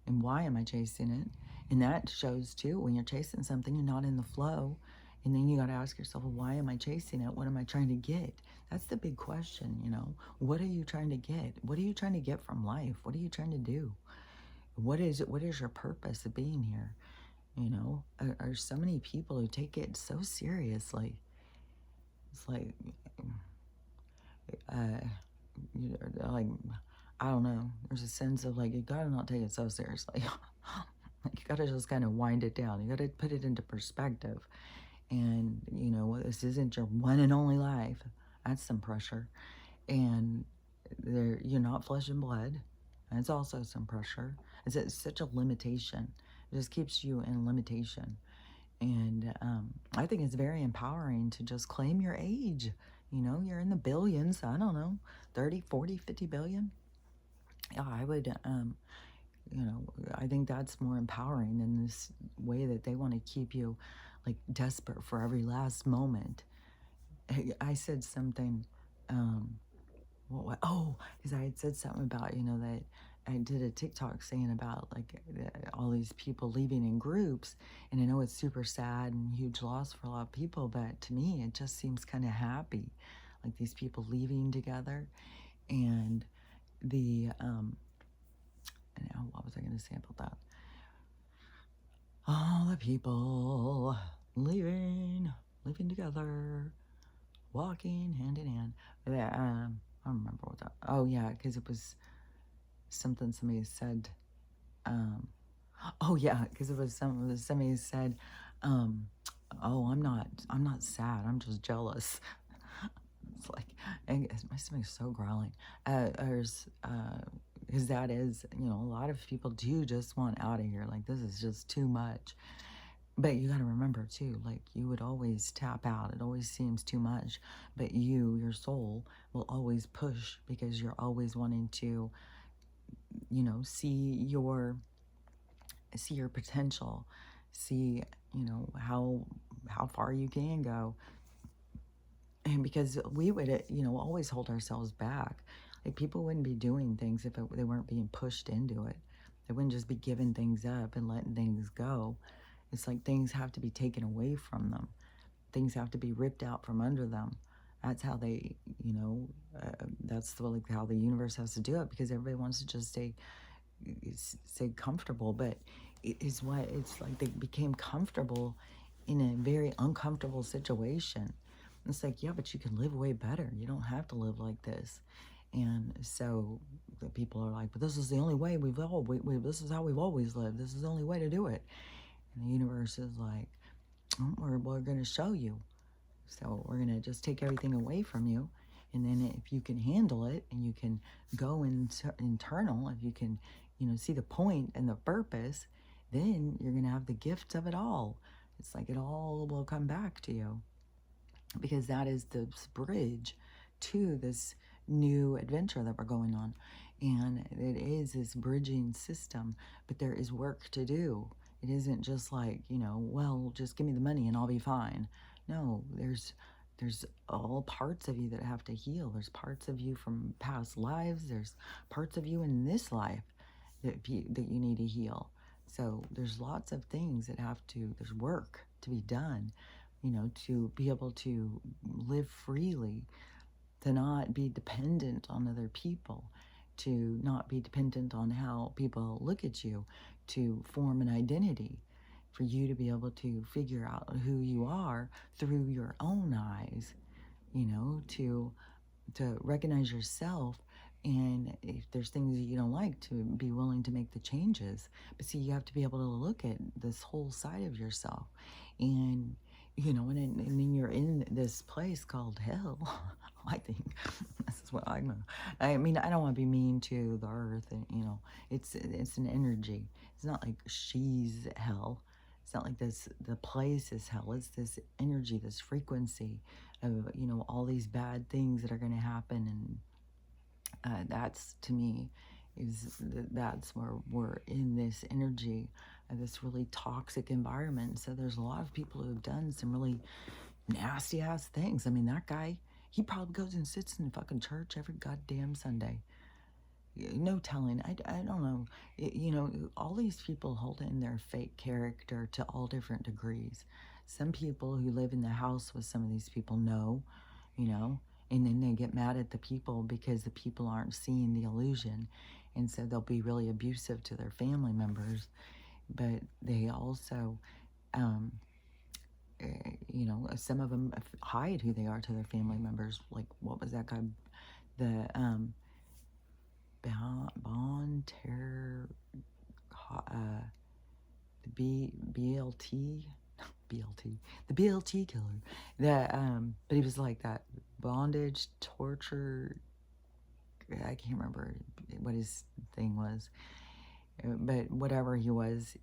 and why am I chasing it? And that shows too, when you're chasing something, you're not in the flow. And then you got to ask yourself, well, why am I chasing it? What am I trying to get? That's the big question, you know. What are you trying to get? What are you trying to get from life? What are you trying to do? What is your purpose of being here? You know, are so many people who take it so seriously. It's like, you know, like, I don't know. There's a sense of like, you gotta not take it so seriously. Like, you gotta just kind of wind it down. You gotta put it into perspective. And, you know, this isn't your one and only life. That's some pressure. And you're not flesh and blood. That's also some pressure. It's such a limitation. It just keeps you in limitation. And I think it's very empowering to just claim your age. You know, you're in the billions. I don't know, 30, 40, 50 billion. Yeah, I would, you know, I think that's more empowering than this way that they want to keep you like desperate for every last moment. I said something, because I had said something about, you know, that I did a TikTok saying about like all these people leaving in groups, and I know it's super sad and huge loss for a lot of people, but to me it just seems kind of happy, like these people leaving together. And the what was I going to say about that? All the people leaving living together, walking hand in hand. That, I don't remember what that, oh yeah, because it was something somebody said, um, oh yeah, because it was somebody said, um, oh, I'm not sad, I'm just jealous. It's like, and my stomach's so growling. Because that is, a lot of people do just want out of here. Like, this is just too much. But you got to remember too, like, you would always tap out. It always seems too much. But your soul, will always push because you're always wanting to, see your potential, see, how far you can go. And because we would, always hold ourselves back. Like, people wouldn't be doing things if they weren't being pushed into it. They wouldn't just be giving things up and letting things go. It's like things have to be taken away from them. Things have to be ripped out from under them. That's how they, like how the universe has to do it, because everybody wants to just stay comfortable. But it's like they became comfortable in a very uncomfortable situation. It's like, yeah, but you can live way better. You don't have to live like this. And so the people are like, but this is the only way this is how we've always lived. This is the only way to do it. And the universe is like, oh, we're going to show you. So we're going to just take everything away from you. And then if you can handle it and you can go internal, if you can, see the point and the purpose, then you're going to have the gift of it all. It's like it all will come back to you, because that is this bridge to this new adventure that we're going on. And it is this bridging system, but there is work to do. It isn't just like, well, just give me the money and I'll be fine. No, there's all parts of you that have to heal. There's parts of you from past lives. There's parts of you in this life that you need to heal. So there's lots of things there's work to be done, to be able to live freely, to not be dependent on other people, to not be dependent on how people look at you, to form an identity, for you to be able to figure out who you are through your own eyes, to recognize yourself. And if there's things that you don't like, to be willing to make the changes. But see, you have to be able to look at this whole side of yourself. And, and then you're in this place called hell. I think this is what I mean, I don't want to be mean to the earth. And, it's an energy. It's not like she's hell. It's not like the place is hell. It's this energy, this frequency of, all these bad things that are going to happen. And that's, to me, that's where we're in this energy of this really toxic environment. So there's a lot of people who have done some really nasty ass things. I mean, that guy, he probably goes and sits in the fucking church every goddamn Sunday. No telling. I don't know. All these people hold in their fake character to all different degrees. Some people who live in the house with some of these people know, and then they get mad at the people because the people aren't seeing the illusion. And so they'll be really abusive to their family members. But they also, some of them hide who they are to their family members. Like, what was that guy? The, Bonter, the BLT, the BLT killer. But he was like that bondage, torture. I can't remember what his thing was, but whatever he was,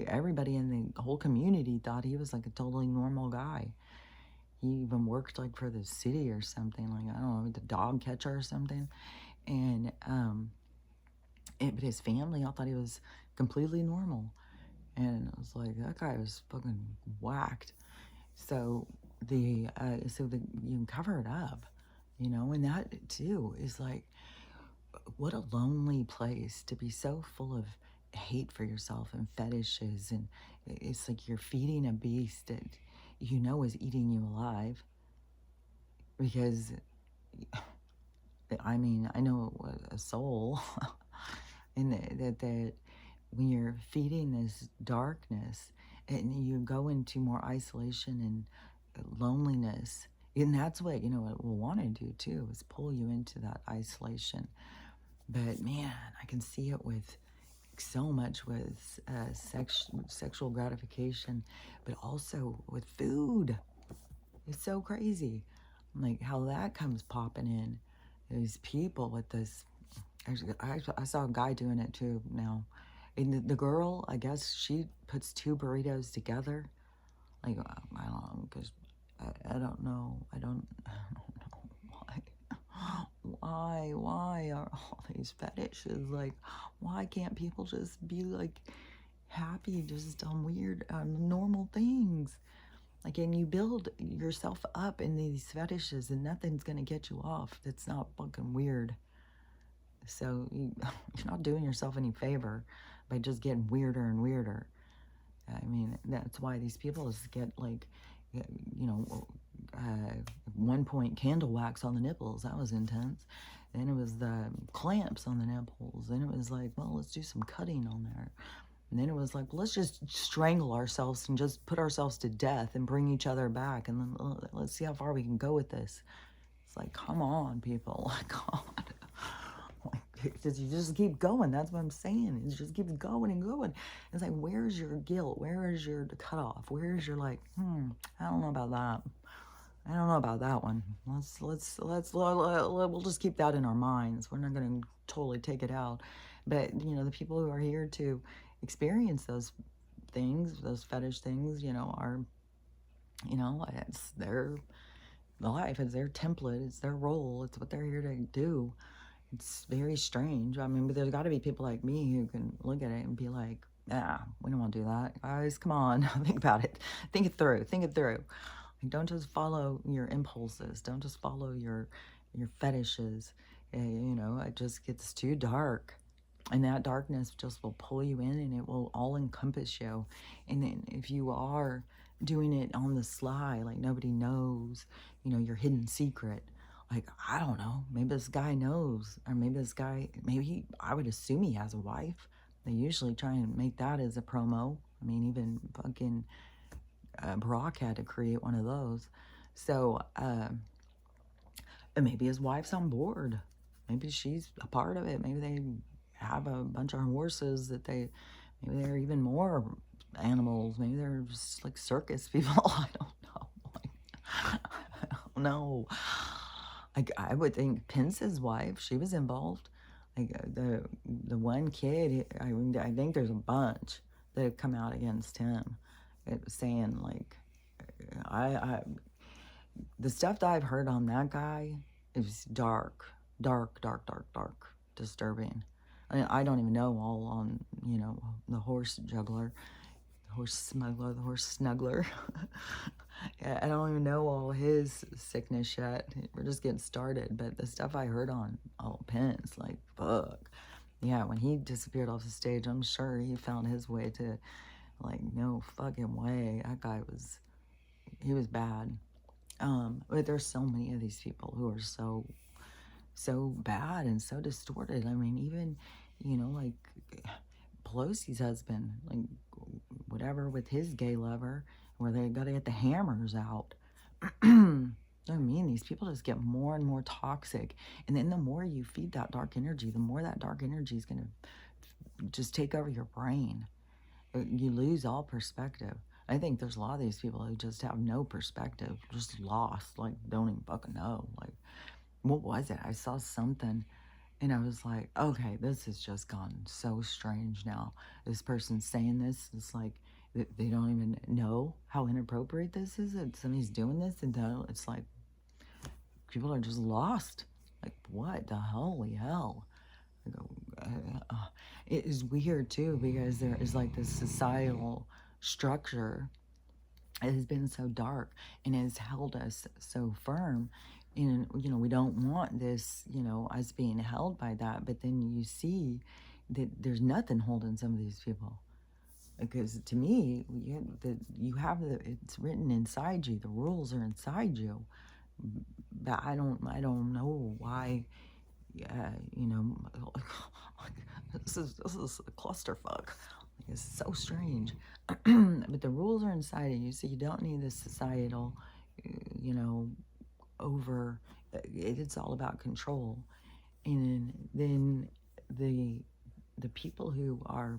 everybody in the whole community thought he was like a totally normal guy. He even worked like for the city or something, like, I don't know, the dog catcher or something. And but his family all thought he was completely normal. And I was like, that guy was fucking whacked. So you can cover it up, and that too is like, what a lonely place to be so full of hate for yourself and fetishes. And it's like you're feeding a beast that is eating you alive. Because, I mean, I know a soul, and that when you're feeding this darkness, and you go into more isolation and loneliness. And that's what, it will want to do too, is pull you into that isolation. But man, I can see it with so much with sexual gratification, but also with food. It's so crazy, like how that comes popping in. These people with this. Actually, I saw a guy doing it too now. And the girl, I guess she puts two burritos together. Like, I don't know, because I don't know. I don't know why are all these fetishes? Like, why can't people just be like happy just on weird, normal things? Like, and you build yourself up in these fetishes, and nothing's gonna get you off that's not fucking weird. So you're not doing yourself any favor by just getting weirder and weirder. I mean, that's why these people just get like, uh, 1 point candle wax on the nipples. That was intense. Then it was the clamps on the nipples. Then it was like, well, let's do some cutting on there. And then it was like, let's just strangle ourselves and just put ourselves to death and bring each other back. And then let's see how far we can go with this. It's like, come on, people. God. You just keep going. That's what I'm saying. It just keeps going and going. It's like, where's your guilt? Where is your cutoff? Where is your like, I don't know about that. I don't know about that one. We'll just keep that in our minds. We're not going to totally take it out. But, the people who are here to experience those things, those fetish things, are, it's their life, it's their template, it's their role, it's what they're here to do. It's very strange. I mean, but there's got to be people like me who can look at it and be like, we don't want to do that. Guys, come on. Think about it. Think it through. Think it through. Don't just follow your impulses. Don't just follow your fetishes. It just gets too dark. And that darkness just will pull you in, and it will all encompass you. And then if you are doing it on the sly, like nobody knows, your hidden secret, like, I don't know, maybe this guy knows, or maybe I would assume he has a wife. They usually try and make that as a promo. I mean, even fucking Brock had to create one of those. So, and maybe his wife's on board. Maybe she's a part of it. Maybe they have a bunch of horses maybe they're even more animals. Maybe they're just like circus people. I don't know. I don't know. Like, I would think Pence's wife, she was involved. Like, the one kid, I think there's a bunch that have come out against him, saying like, I the stuff that I've heard on that guy is dark, disturbing. I mean, I don't even know all on, the horse juggler, the horse smuggler, the horse snuggler. I don't even know all his sickness yet. We're just getting started. But the stuff I heard on Pence, like, fuck. Yeah, when he disappeared off the stage, I'm sure he found his way to, like, no fucking way. That guy he was bad. But there's so many of these people who are so bad and so distorted. I mean, even, like Pelosi's husband, like whatever with his gay lover, where they got to get the hammers out. I mean, these people just get more and more toxic. And then the more you feed that dark energy, the more that dark energy is going to just take over your brain. You lose all perspective. I think there's a lot of these people who just have no perspective, just lost, like, don't even fucking know. Like, what was it? I saw something and I was like, okay, this has just gone so strange now. This person's saying this. It's like they don't even know how inappropriate this is. That somebody's doing this. And it's like people are just lost. Like, what the holy hell? It is weird, too, because there is like this societal structure. It has been so dark and has held us so firm. And, we don't want this, us being held by that. But then you see that there's nothing holding some of these people. Because to me, it's written inside you. The rules are inside you. But I don't know why, this is a clusterfuck. It's so strange. But the rules are inside of you, so you don't need this societal, you know, over. It's all about control. And then the the people who are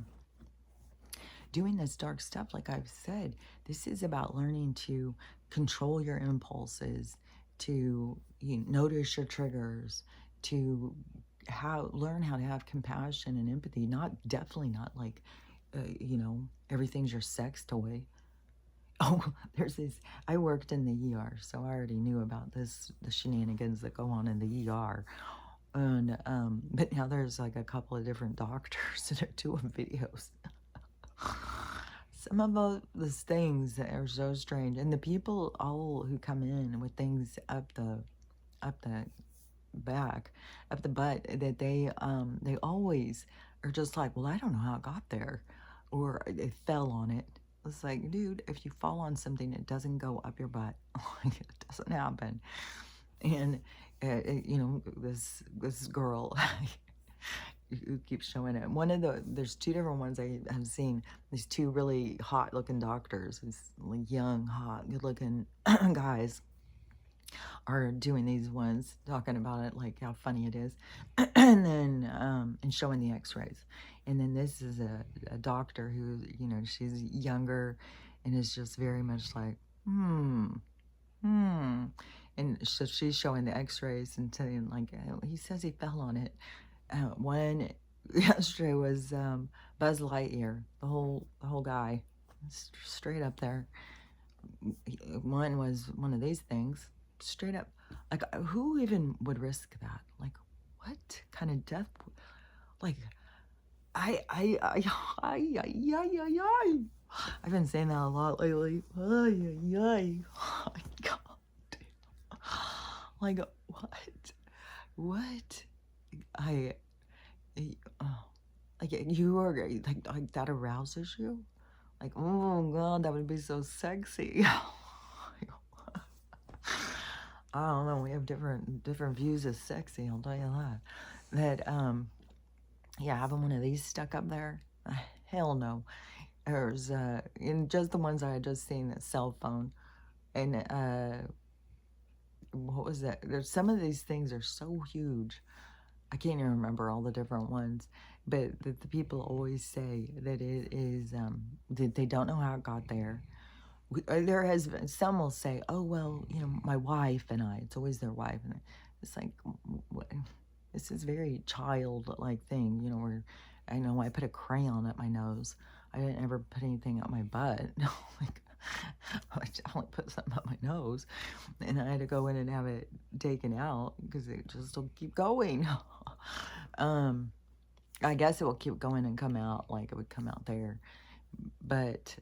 doing this dark stuff, like I've said, this is about learning to control your impulses, to notice your triggers, to learn how to have compassion and empathy. Not definitely not like, everything's your sex toy. Oh, there's this. I worked in the ER, so I already knew about the shenanigans that go on in the ER. And but now there's like a couple of different doctors that are doing videos. Some of those things that are so strange, and the people all who come in with things up the back, up the butt, that they always are just like, well, I don't know how it got there, or they fell on it. It's like, dude, if you fall on something, it doesn't go up your butt. Like, it doesn't happen. And this girl who keeps showing it. There's two different ones I have seen. These two really hot looking doctors, these like young, hot, good looking guys are doing these ones, talking about it, like how funny it is, and then and showing the x-rays. And then this is a doctor who, she's younger and is just very much like, and so she's showing the x-rays and saying like, he says he fell on it. One yesterday was Buzz Lightyear, the whole guy, straight up there. One was one of these things, straight up. Like, who even would risk that? Like, what kind of death? Like, I. I've been saying that a lot lately. Ay. Oh my God. Like, what? What? I, like, you are like that arouses you? Like, oh God, that would be so sexy. I don't know. We have different views of sexy. I'll tell you that. Yeah, having one of these stuck up there, hell no. There's in just the ones I had just seen, that cell phone, and what was that? There's some of these things are so huge. I can't even remember all the different ones, but the people always say that it is that they don't know how it got there. There has been, some will say, oh well, my wife and I. It's always their wife, and it's like, what? This is very childlike thing, where I know I put a crayon up my nose. I didn't ever put anything up my butt. Like, I only put something up my nose, and I had to go in and have it taken out because it just will keep going. I guess it will keep going and come out like it would come out there, but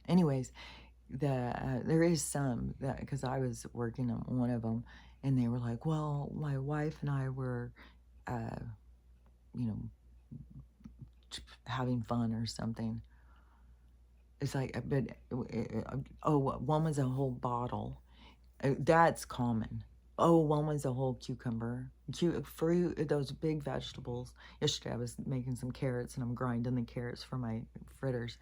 anyways, there is some that, because I was working on one of them, and they were like, well, my wife and I were, you know, having fun or something. It's like, but one was a whole bottle. That's common. Oh, one was a whole cucumber, fruit, those big vegetables. Yesterday I was making some carrots, and I'm grinding the carrots for my fritters.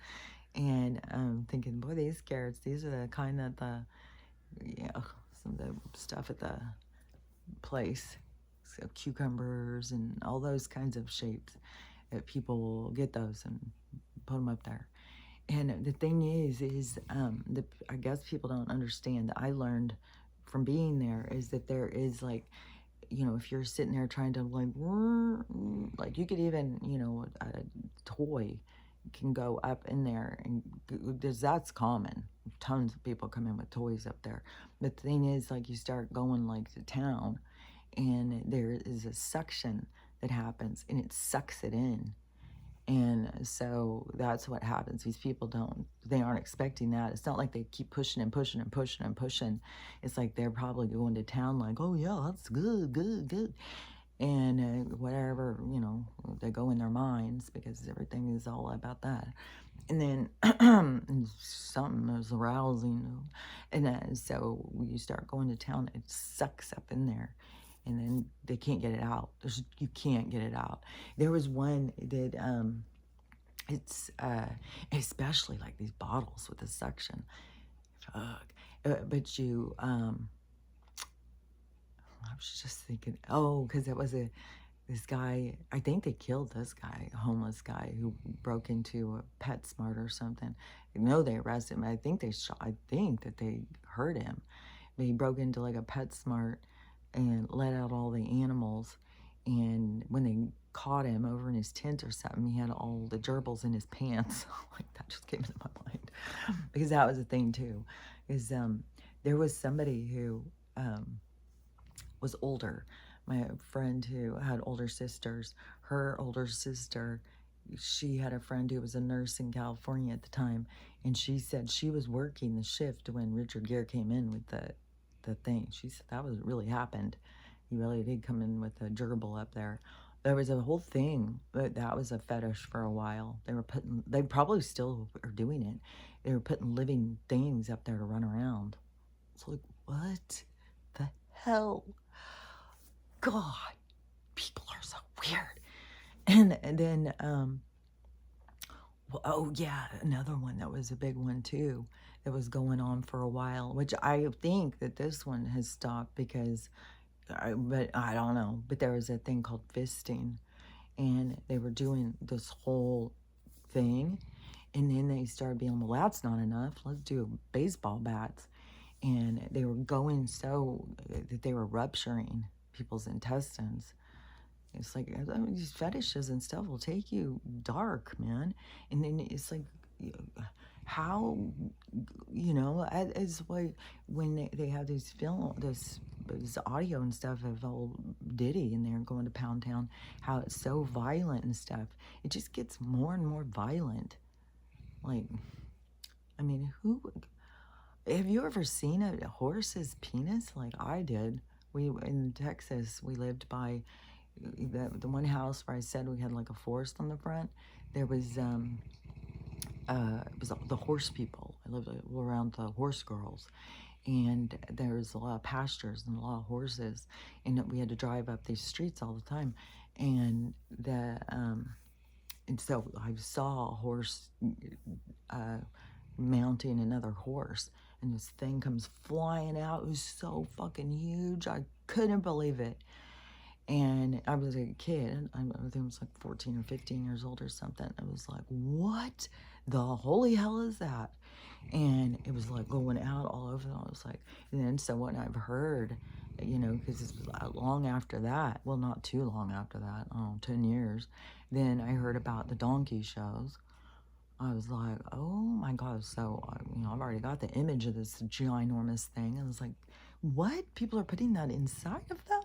And I'm thinking, boy, these carrots, these are the kind that some of the stuff at the place, so cucumbers and all those kinds of shapes, that people will get those and put them up there. And the thing is I guess people don't understand that I learned from being there is that there is like, if you're sitting there trying to like you could even, a toy can go up in there, and that's common. Tons of people come in with toys up there. But the thing is, like, you start going like to town, and there is a suction that happens, and it sucks it in. And so that's what happens. These people they aren't expecting that. It's not like they keep pushing and pushing and pushing and pushing. It's like they're probably going to town like, oh yeah, that's good, good, good. And whatever, they go in their minds, because everything is all about that. And then and something is arousing. And so you start going to town, it sucks up in there. and then they can't get it out. You can't get it out. There was one that it's especially like these bottles with the suction. Fuck. But you I was just thinking, oh, because it was this guy, I think they killed this guy, a homeless guy who broke into a PetSmart or something. I know they arrested him. I think I think that they hurt him. But he broke into like a PetSmart and let out all the animals. And when they caught him over in his tent or something, he had all the gerbils in his pants. Like that just came into my mind. Because that was a thing too. Is there was somebody who was older. My friend who had older sisters, her older sister, she had a friend who was a nurse in California at the time, and she said she was working the shift when Richard Gere came in with the thing. She said that was really happened. He really did come in with a gerbil up there. There was a whole thing, but that was a fetish for a while. They probably still are doing it. They were putting living things up there to run around. It's like, what the hell? God, people are so weird. And then, well, oh yeah, another one that was a big one too, that was going on for a while, which I think that this one has stopped because, but I don't know. But there was a thing called fisting, and they were doing this whole thing, and then they started being, well, that's not enough. Let's do baseball bats, and they were going so that they were rupturing people's intestines. It's like, I mean, these fetishes and stuff will take you dark, man. And then it's like, how, as why when they have these this audio and stuff of old Diddy and they're going to Pound Town, how it's so violent and stuff. It just gets more and more violent. Like, I mean, have you ever seen a horse's penis? Like I did. In Texas, we lived by the one house where I said we had like a forest on the front. There was it was the horse people. I lived around the horse girls, and there was a lot of pastures and a lot of horses, and we had to drive up these streets all the time, and and so I saw a horse mounting another horse, and this thing comes flying out. It was so fucking huge. I couldn't believe it. And I was a kid. I think I was like 14 or 15 years old or something. I was like, what the holy hell is that? And it was like going out all over. I was like, and then so what I've heard, because this was long after that, well, not too long after that, 10 years, then I heard about the donkey shows. I was like, oh my God. So, I've already got the image of this ginormous thing. I was like, what? People are putting that inside of them?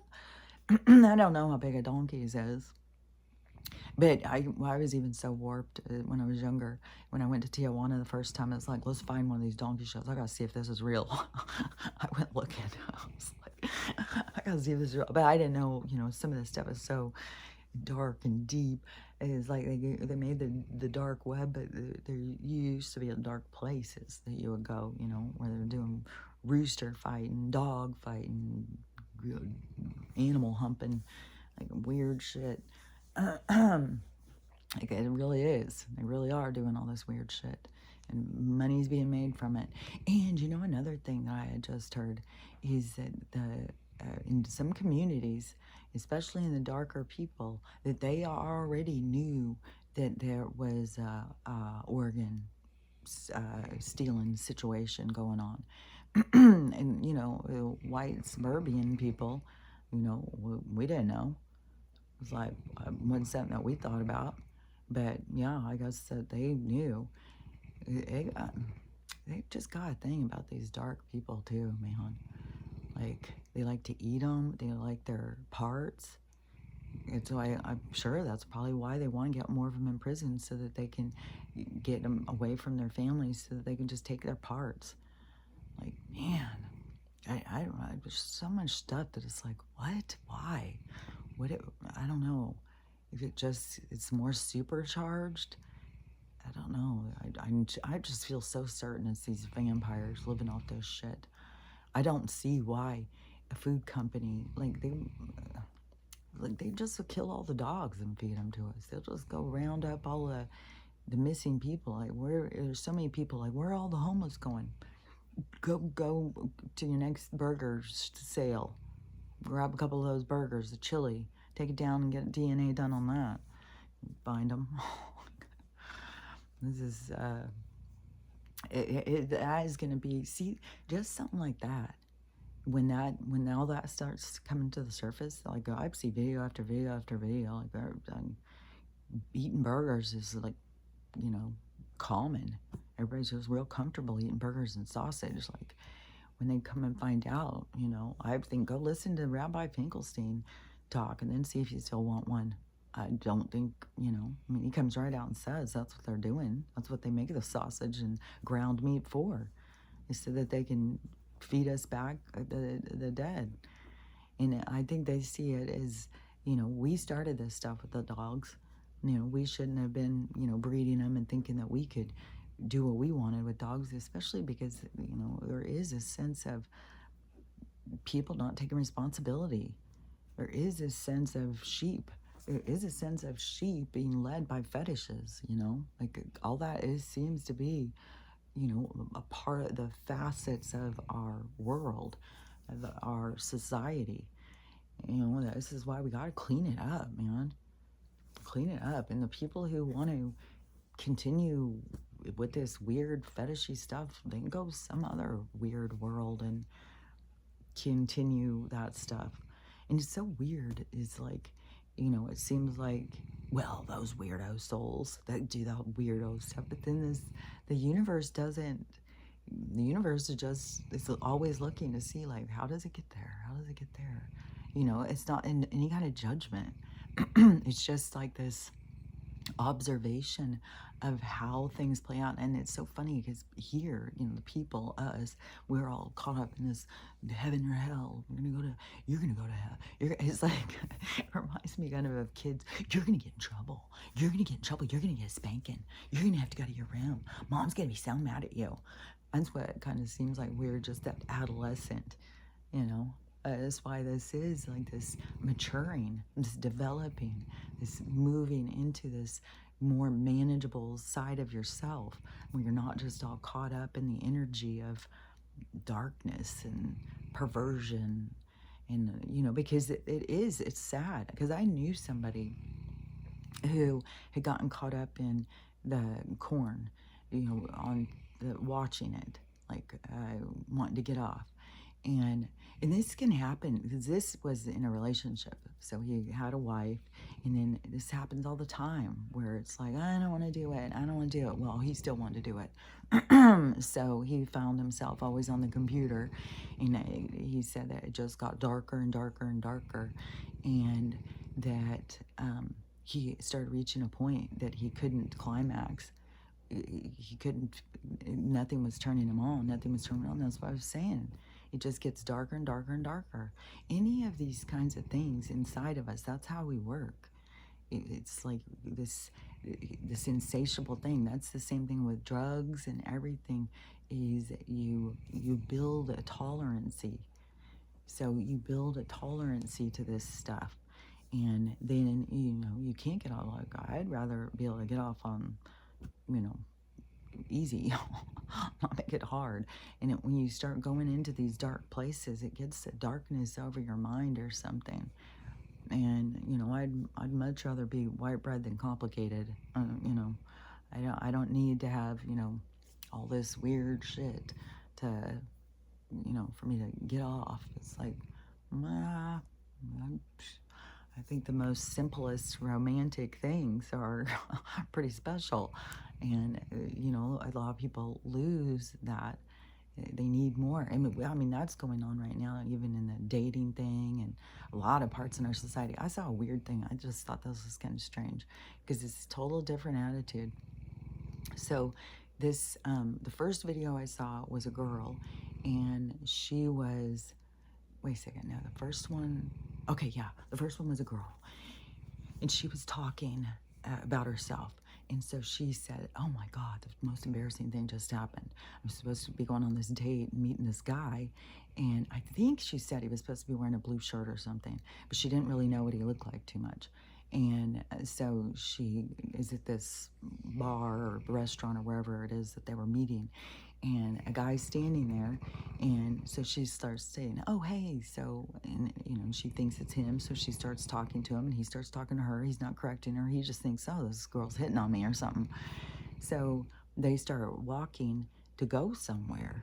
I don't know how big a donkey's is. But I was even so warped when I was younger. When I went to Tijuana the first time, it's like, let's find one of these donkey shows. I gotta see if this is real. I went looking. I was like, I gotta see if this is real. But I didn't know, some of this stuff is so dark and deep. It's like they made the dark web, but there used to be dark places that you would go, where they're doing rooster fighting, dog fighting, animal humping, like weird shit. Like it really is. They really are doing all this weird shit, and money's being made from it. And another thing that I had just heard is that in some communities, especially in the darker people, that they already knew that there was a organ stealing situation going on. And white suburban people, we didn't know. It was like wasn't something that we thought about, but yeah, I guess that they knew. They just got a thing about these dark people too, man. Like they like to eat them. They like their parts. And so I'm sure that's probably why they want to get more of them in prison, so that they can get them away from their families, so that they can just take their parts. Like, man, I don't know. There's so much stuff that it's like, what? Why? I don't know. If it's more supercharged. I don't know. I just feel so certain it's these vampires living off this shit. I don't see why. a food company, like they just kill all the dogs and feed them to us. They'll just go round up all the missing people. Like, where there's so many people, like, where are all the homeless going? Go to your next burger sale, grab a couple of those burgers, the chili, take it down and get DNA done on that. Find them. This is that is gonna be, see, just something like that. When all that starts coming to the surface, like I see video after video after video, like eating burgers is like, you know, common. Everybody's just real comfortable eating burgers and sausage. Like, when they come and find out, you know, I think go listen to Rabbi Finkelstein talk and then see if you still want one. I don't think, you know, I mean, he comes right out and says that's what they're doing. That's what they make the sausage and ground meat for, is so that they can feed us back the dead. And I think they see it as, you know, we started this stuff with the dogs. You know, we shouldn't have been, you know, breeding them and thinking that we could do what we wanted with dogs, especially because, you know, there is a sense of people not taking responsibility. There is a sense of sheep. There is a sense of sheep being led by fetishes, you know, like all that seems to be, you know, a part of the facets of our world, of our society. You know, this is why we got to clean it up, man. Clean it up. And the people who want to continue with this weird fetishy stuff, they can go some other weird world and continue that stuff. And it's so weird. It's like, you know, it seems like, well, those weirdo souls that do that weirdo stuff, but then the universe doesn't. The universe is always looking to see, like, how does it get there? How does it get there? You know, it's not in any kind of judgment. It's just like this observation of how things play out. And it's so funny because here, you know, the people, us, we're all caught up in this heaven or hell. You're gonna go to hell. It's like, it reminds me kind of kids. You're gonna get in trouble. You're gonna get in trouble. You're gonna get a spanking. You're gonna have to go to your room. Mom's gonna be so mad at you. That's what it kind of seems like. We're just that adolescent, you know. That's why this is like this maturing, this developing, this moving into this more manageable side of yourself, where you're not just all caught up in the energy of darkness and perversion. And, you know, because it's sad. Because I knew somebody who had gotten caught up in the corn, you know, on watching it, like wanting to get off. And this can happen because this was in a relationship. So he had a wife, and then this happens all the time where it's like, I don't want to do it. I don't want to do it. Well, he still wanted to do it. So he found himself always on the computer, and he said that it just got darker and darker and darker, and that he started reaching a point that he couldn't climax. He couldn't, nothing was turning him on. Nothing was turning on. That's what I was saying. It just gets darker and darker and darker. Any of these kinds of things inside of us, that's how we work. It's like this insatiable thing. That's the same thing with drugs and everything, is you build a tolerancy. So you build a tolerancy to this stuff. And then, you know, you can't get off. Like, I'd rather be able to get off on, you know, easy, not make it hard. And when you start going into these dark places, it gets the darkness over your mind or something. And, you know, I'd much rather be white bread than complicated. You know, I don't need to have, you know, all this weird shit to, you know, for me to get off. It's like, I think the most simplest romantic things are pretty special. And, you know, a lot of people lose that. They need more. I mean, that's going on right now, even in the dating thing and a lot of parts in our society. I saw a weird thing. I just thought this was kind of strange because it's a total different attitude. So this, the first video I saw was a girl, and she was, wait a second, no, the first one, okay, yeah, the first one was a girl, and she was talking about herself, And so she said, oh my God, the most embarrassing thing just happened. I'm supposed to be going on this date and meeting this guy. And I think she said he was supposed to be wearing a blue shirt or something, but she didn't really know what he looked like too much. And so she is at this bar or restaurant or wherever it is that they were meeting, and a guy's standing there. And so she starts saying, oh, hey, so, and, she thinks it's him. So she starts talking to him, and he starts talking to her. He's not correcting her. He just thinks, oh, this girl's hitting on me or something. So they start walking to go somewhere.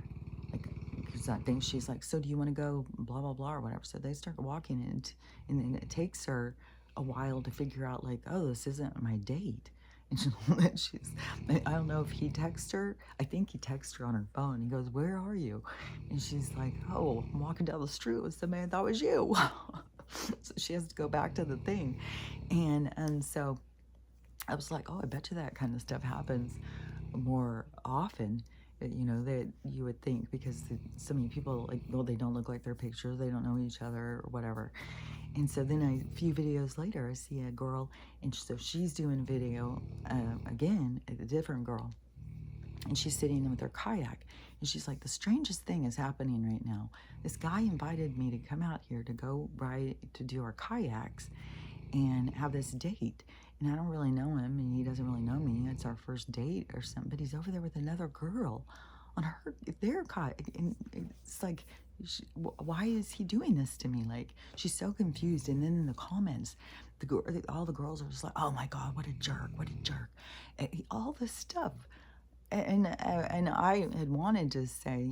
Like, because I think she's like, so do you want to go blah, blah, blah, or whatever. So they start walking, and then it takes her a while to figure out, like, oh, this isn't my date. And I don't know if he texts her. I think he texts her on her phone. He goes, where are you? And she's like, oh, I'm walking down the street with somebody I thought was you. So she has to go back to the thing. And so I was like, oh, I bet you that kind of stuff happens more often, that you would think, because so many people, like, well, they don't look like their pictures, they don't know each other or whatever. And so then a few videos later, I see a girl, and so she's doing a video, again, a different girl, and she's sitting with her kayak, and she's like, the strangest thing is happening right now. This guy invited me to come out here to go ride, to do our kayaks and have this date. And I don't really know him, and he doesn't really know me. It's our first date or something, but he's over there with another girl on their kayak. And it's like, why is he doing this to me? Like, she's so confused. And then in the comments, all the girls are just like, oh my God, what a jerk, what a jerk. All this stuff. And I had wanted to say,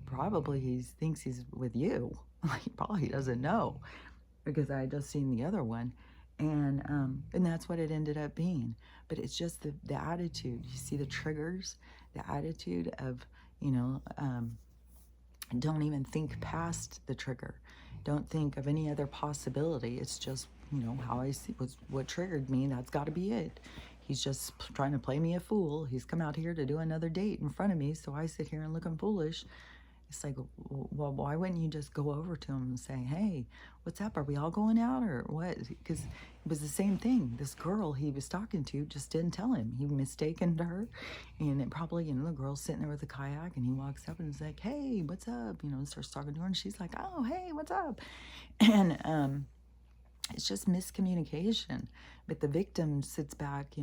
probably he thinks he's with you. Like, he probably doesn't know, because I had just seen the other one. And that's what it ended up being. But it's just the attitude. You see the triggers, the attitude of, don't even think past the trigger. Don't think of any other possibility. It's just, how I see was what triggered me. That's got to be it. He's just trying to play me a fool. He's come out here to do another date in front of me, so I sit here and looking foolish. It's like, well, why wouldn't you just go over to him and say, hey, what's up? Are we all going out or what? Because it was the same thing. This girl he was talking to just didn't tell him. He mistaken her. And it probably, the girl's sitting there with a kayak, and he walks up and is like, hey, what's up? And starts talking to her, and she's like, oh, hey, what's up? And it's just miscommunication. But the victim sits back,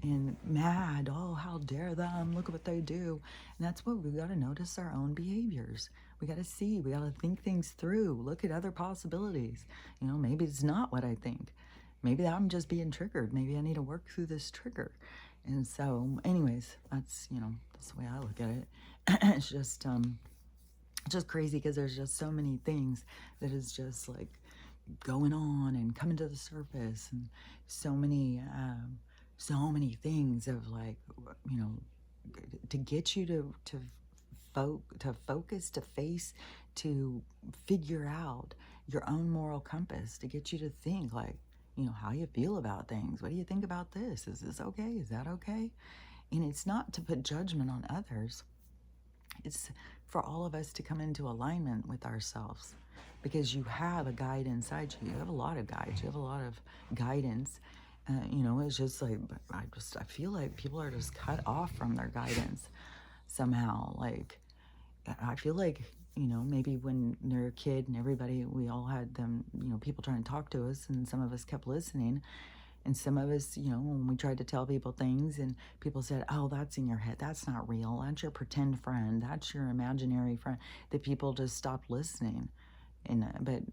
and mad, oh, how dare them, look at what they do. And that's what we got to notice, our own behaviors. We got to see, we got to think things through, look at other possibilities. Maybe it's not what I think. Maybe I'm just being triggered. Maybe I need to work through this trigger. And so anyways, that's that's the way I look at it. It's just crazy, because there's just so many things that is just like going on and coming to the surface, and so many things of, like, to get you to focus, to face, to figure out your own moral compass, to get you to think, like, how you feel about things. What do you think about this? Is this okay? Is that okay? And it's not to put judgment on others. It's for all of us to come into alignment with ourselves, because you have a guide inside you. You have a lot of guides. You have a lot of guidance. It's just like, I feel like people are just cut off from their guidance somehow. Like, I feel like, maybe when they're a kid and everybody, we all had them, people trying to talk to us, and some of us kept listening. And some of us, when we tried to tell people things and people said, oh, that's in your head. That's not real. That's your pretend friend. That's your imaginary friend. That people just stopped listening. But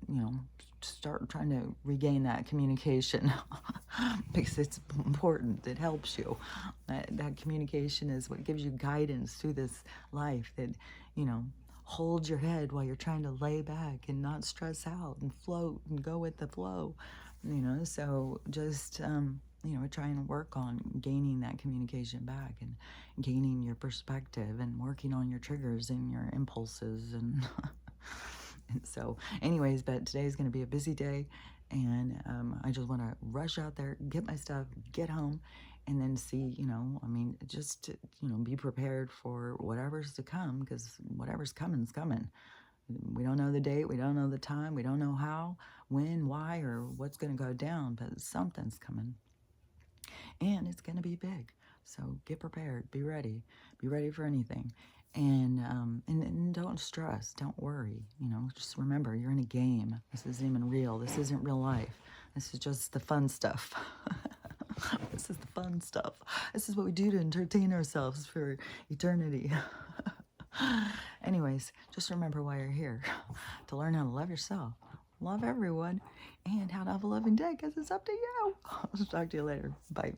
start trying to regain that communication because it's important. It helps you. That communication is what gives you guidance through this life, that, hold your head while you're trying to lay back and not stress out and float and go with the flow. So just, try and work on gaining that communication back, and gaining your perspective, and working on your triggers and your impulses. And, and so anyways, but today's going to be a busy day, and I just want to rush out there, get my stuff, get home, and then see, just, be prepared for whatever's to come, because whatever's coming is coming. We don't know the date, we don't know the time, we don't know how, when, why, or what's going to go down, but something's coming. and it's going to be big. So get prepared, be ready for anything. And don't stress, don't worry, you know, just remember you're in a game. This isn't even real. This isn't real life. This is just the fun stuff. This is the fun stuff. This is what we do to entertain ourselves for eternity. Anyways, just remember why you're here. To learn how to love yourself, love everyone, and how to have a loving day, because it's up to you. I'll talk to you later. Bye.